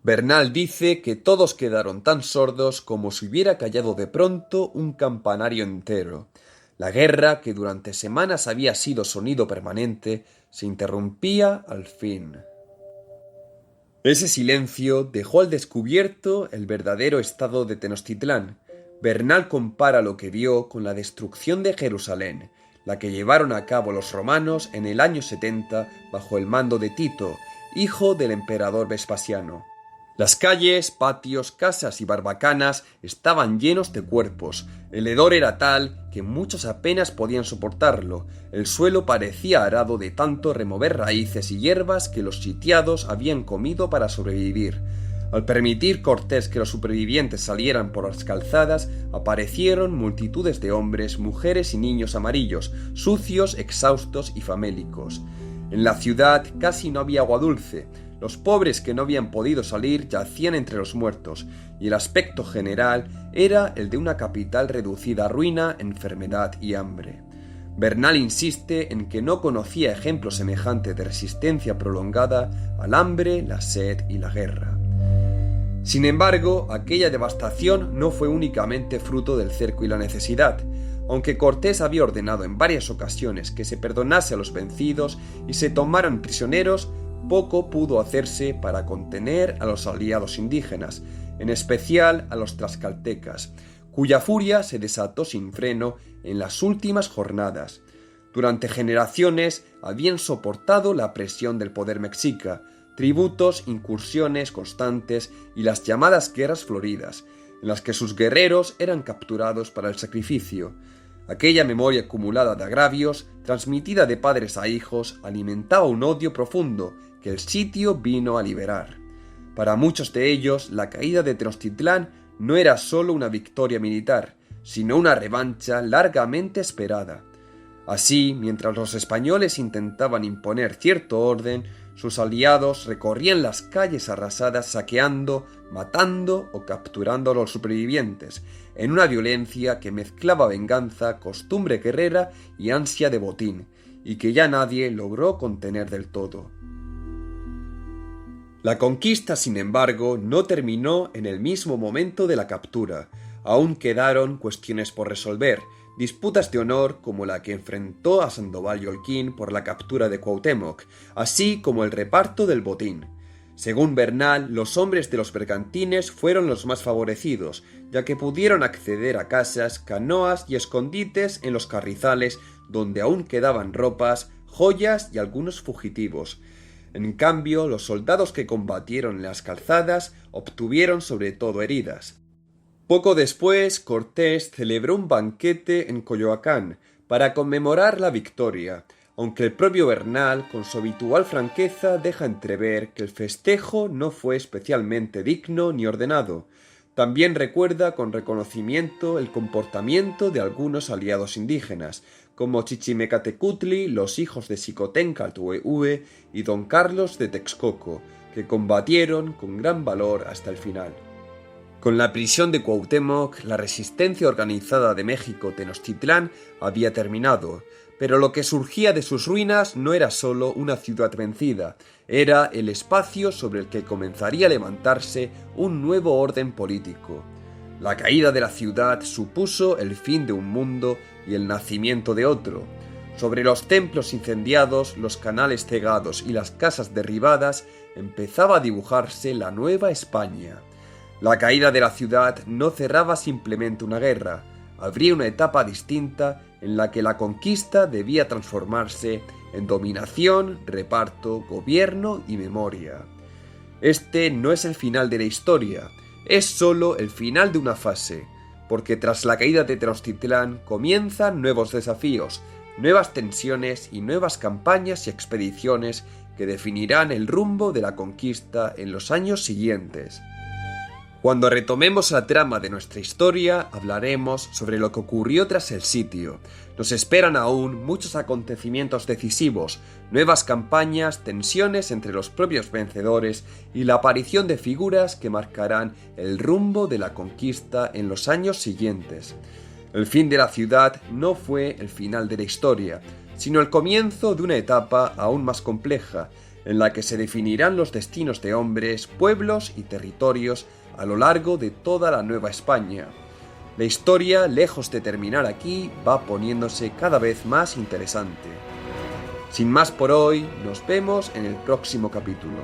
Bernal dice que todos quedaron tan sordos como si hubiera callado de pronto un campanario entero. La guerra, que durante semanas había sido sonido permanente, se interrumpía al fin. Ese silencio dejó al descubierto el verdadero estado de Tenochtitlán. Bernal compara lo que vio con la destrucción de Jerusalén, la que llevaron a cabo los romanos en el año 70 bajo el mando de Tito, hijo del emperador Vespasiano. Las calles, patios, casas y barbacanas estaban llenos de cuerpos. El hedor era tal que muchos apenas podían soportarlo. El suelo parecía arado de tanto remover raíces y hierbas que los sitiados habían comido para sobrevivir. Al permitir Cortés que los supervivientes salieran por las calzadas, aparecieron multitudes de hombres, mujeres y niños amarillos, sucios, exhaustos y famélicos. En la ciudad casi no había agua dulce. Los pobres que no habían podido salir yacían entre los muertos, y el aspecto general era el de una capital reducida a ruina, enfermedad y hambre. Bernal insiste en que no conocía ejemplo semejante de resistencia prolongada al hambre, la sed y la guerra. Sin embargo, aquella devastación no fue únicamente fruto del cerco y la necesidad. Aunque Cortés había ordenado en varias ocasiones que se perdonase a los vencidos y se tomaran prisioneros, poco pudo hacerse para contener a los aliados indígenas, en especial a los tlaxcaltecas, cuya furia se desató sin freno en las últimas jornadas. Durante generaciones habían soportado la presión del poder mexica, tributos, incursiones constantes y las llamadas guerras floridas, en las que sus guerreros eran capturados para el sacrificio. Aquella memoria acumulada de agravios, transmitida de padres a hijos, alimentaba un odio profundo que el sitio vino a liberar. Para muchos de ellos, la caída de Tenochtitlán no era solo una victoria militar, sino una revancha largamente esperada. Así, mientras los españoles intentaban imponer cierto orden, sus aliados recorrían las calles arrasadas saqueando, matando o capturando a los supervivientes, en una violencia que mezclaba venganza, costumbre guerrera y ansia de botín, y que ya nadie logró contener del todo. La conquista, sin embargo, no terminó en el mismo momento de la captura. Aún quedaron cuestiones por resolver, disputas de honor como la que enfrentó a Sandoval y Holguín por la captura de Cuauhtémoc, así como el reparto del botín. Según Bernal, los hombres de los bergantines fueron los más favorecidos, ya que pudieron acceder a casas, canoas y escondites en los carrizales donde aún quedaban ropas, joyas y algunos fugitivos. En cambio, los soldados que combatieron en las calzadas obtuvieron sobre todo heridas. Poco después, Cortés celebró un banquete en Coyoacán para conmemorar la victoria, aunque el propio Bernal, con su habitual franqueza, deja entrever que el festejo no fue especialmente digno ni ordenado. También recuerda con reconocimiento el comportamiento de algunos aliados indígenas, como Chichimecatecutli, los hijos de Xicoténcatl y Don Carlos de Texcoco, que combatieron con gran valor hasta el final. Con la prisión de Cuauhtémoc, la resistencia organizada de México Tenochtitlán había terminado, pero lo que surgía de sus ruinas no era solo una ciudad vencida, era el espacio sobre el que comenzaría a levantarse un nuevo orden político. La caída de la ciudad supuso el fin de un mundo y el nacimiento de otro. Sobre los templos incendiados, los canales cegados y las casas derribadas empezaba a dibujarse la nueva España. La caída de la ciudad no cerraba simplemente una guerra, abría una etapa distinta en la que la conquista debía transformarse en dominación, reparto, gobierno y memoria. Este no es el final de la historia, es solo el final de una fase, porque tras la caída de Tenochtitlán comienzan nuevos desafíos, nuevas tensiones y nuevas campañas y expediciones que definirán el rumbo de la conquista en los años siguientes. Cuando retomemos la trama de nuestra historia, hablaremos sobre lo que ocurrió tras el sitio. Nos esperan aún muchos acontecimientos decisivos, nuevas campañas, tensiones entre los propios vencedores y la aparición de figuras que marcarán el rumbo de la conquista en los años siguientes. El fin de la ciudad no fue el final de la historia, sino el comienzo de una etapa aún más compleja, en la que se definirán los destinos de hombres, pueblos y territorios a lo largo de toda la Nueva España. La historia, lejos de terminar aquí, va poniéndose cada vez más interesante. Sin más por hoy, nos vemos en el próximo capítulo.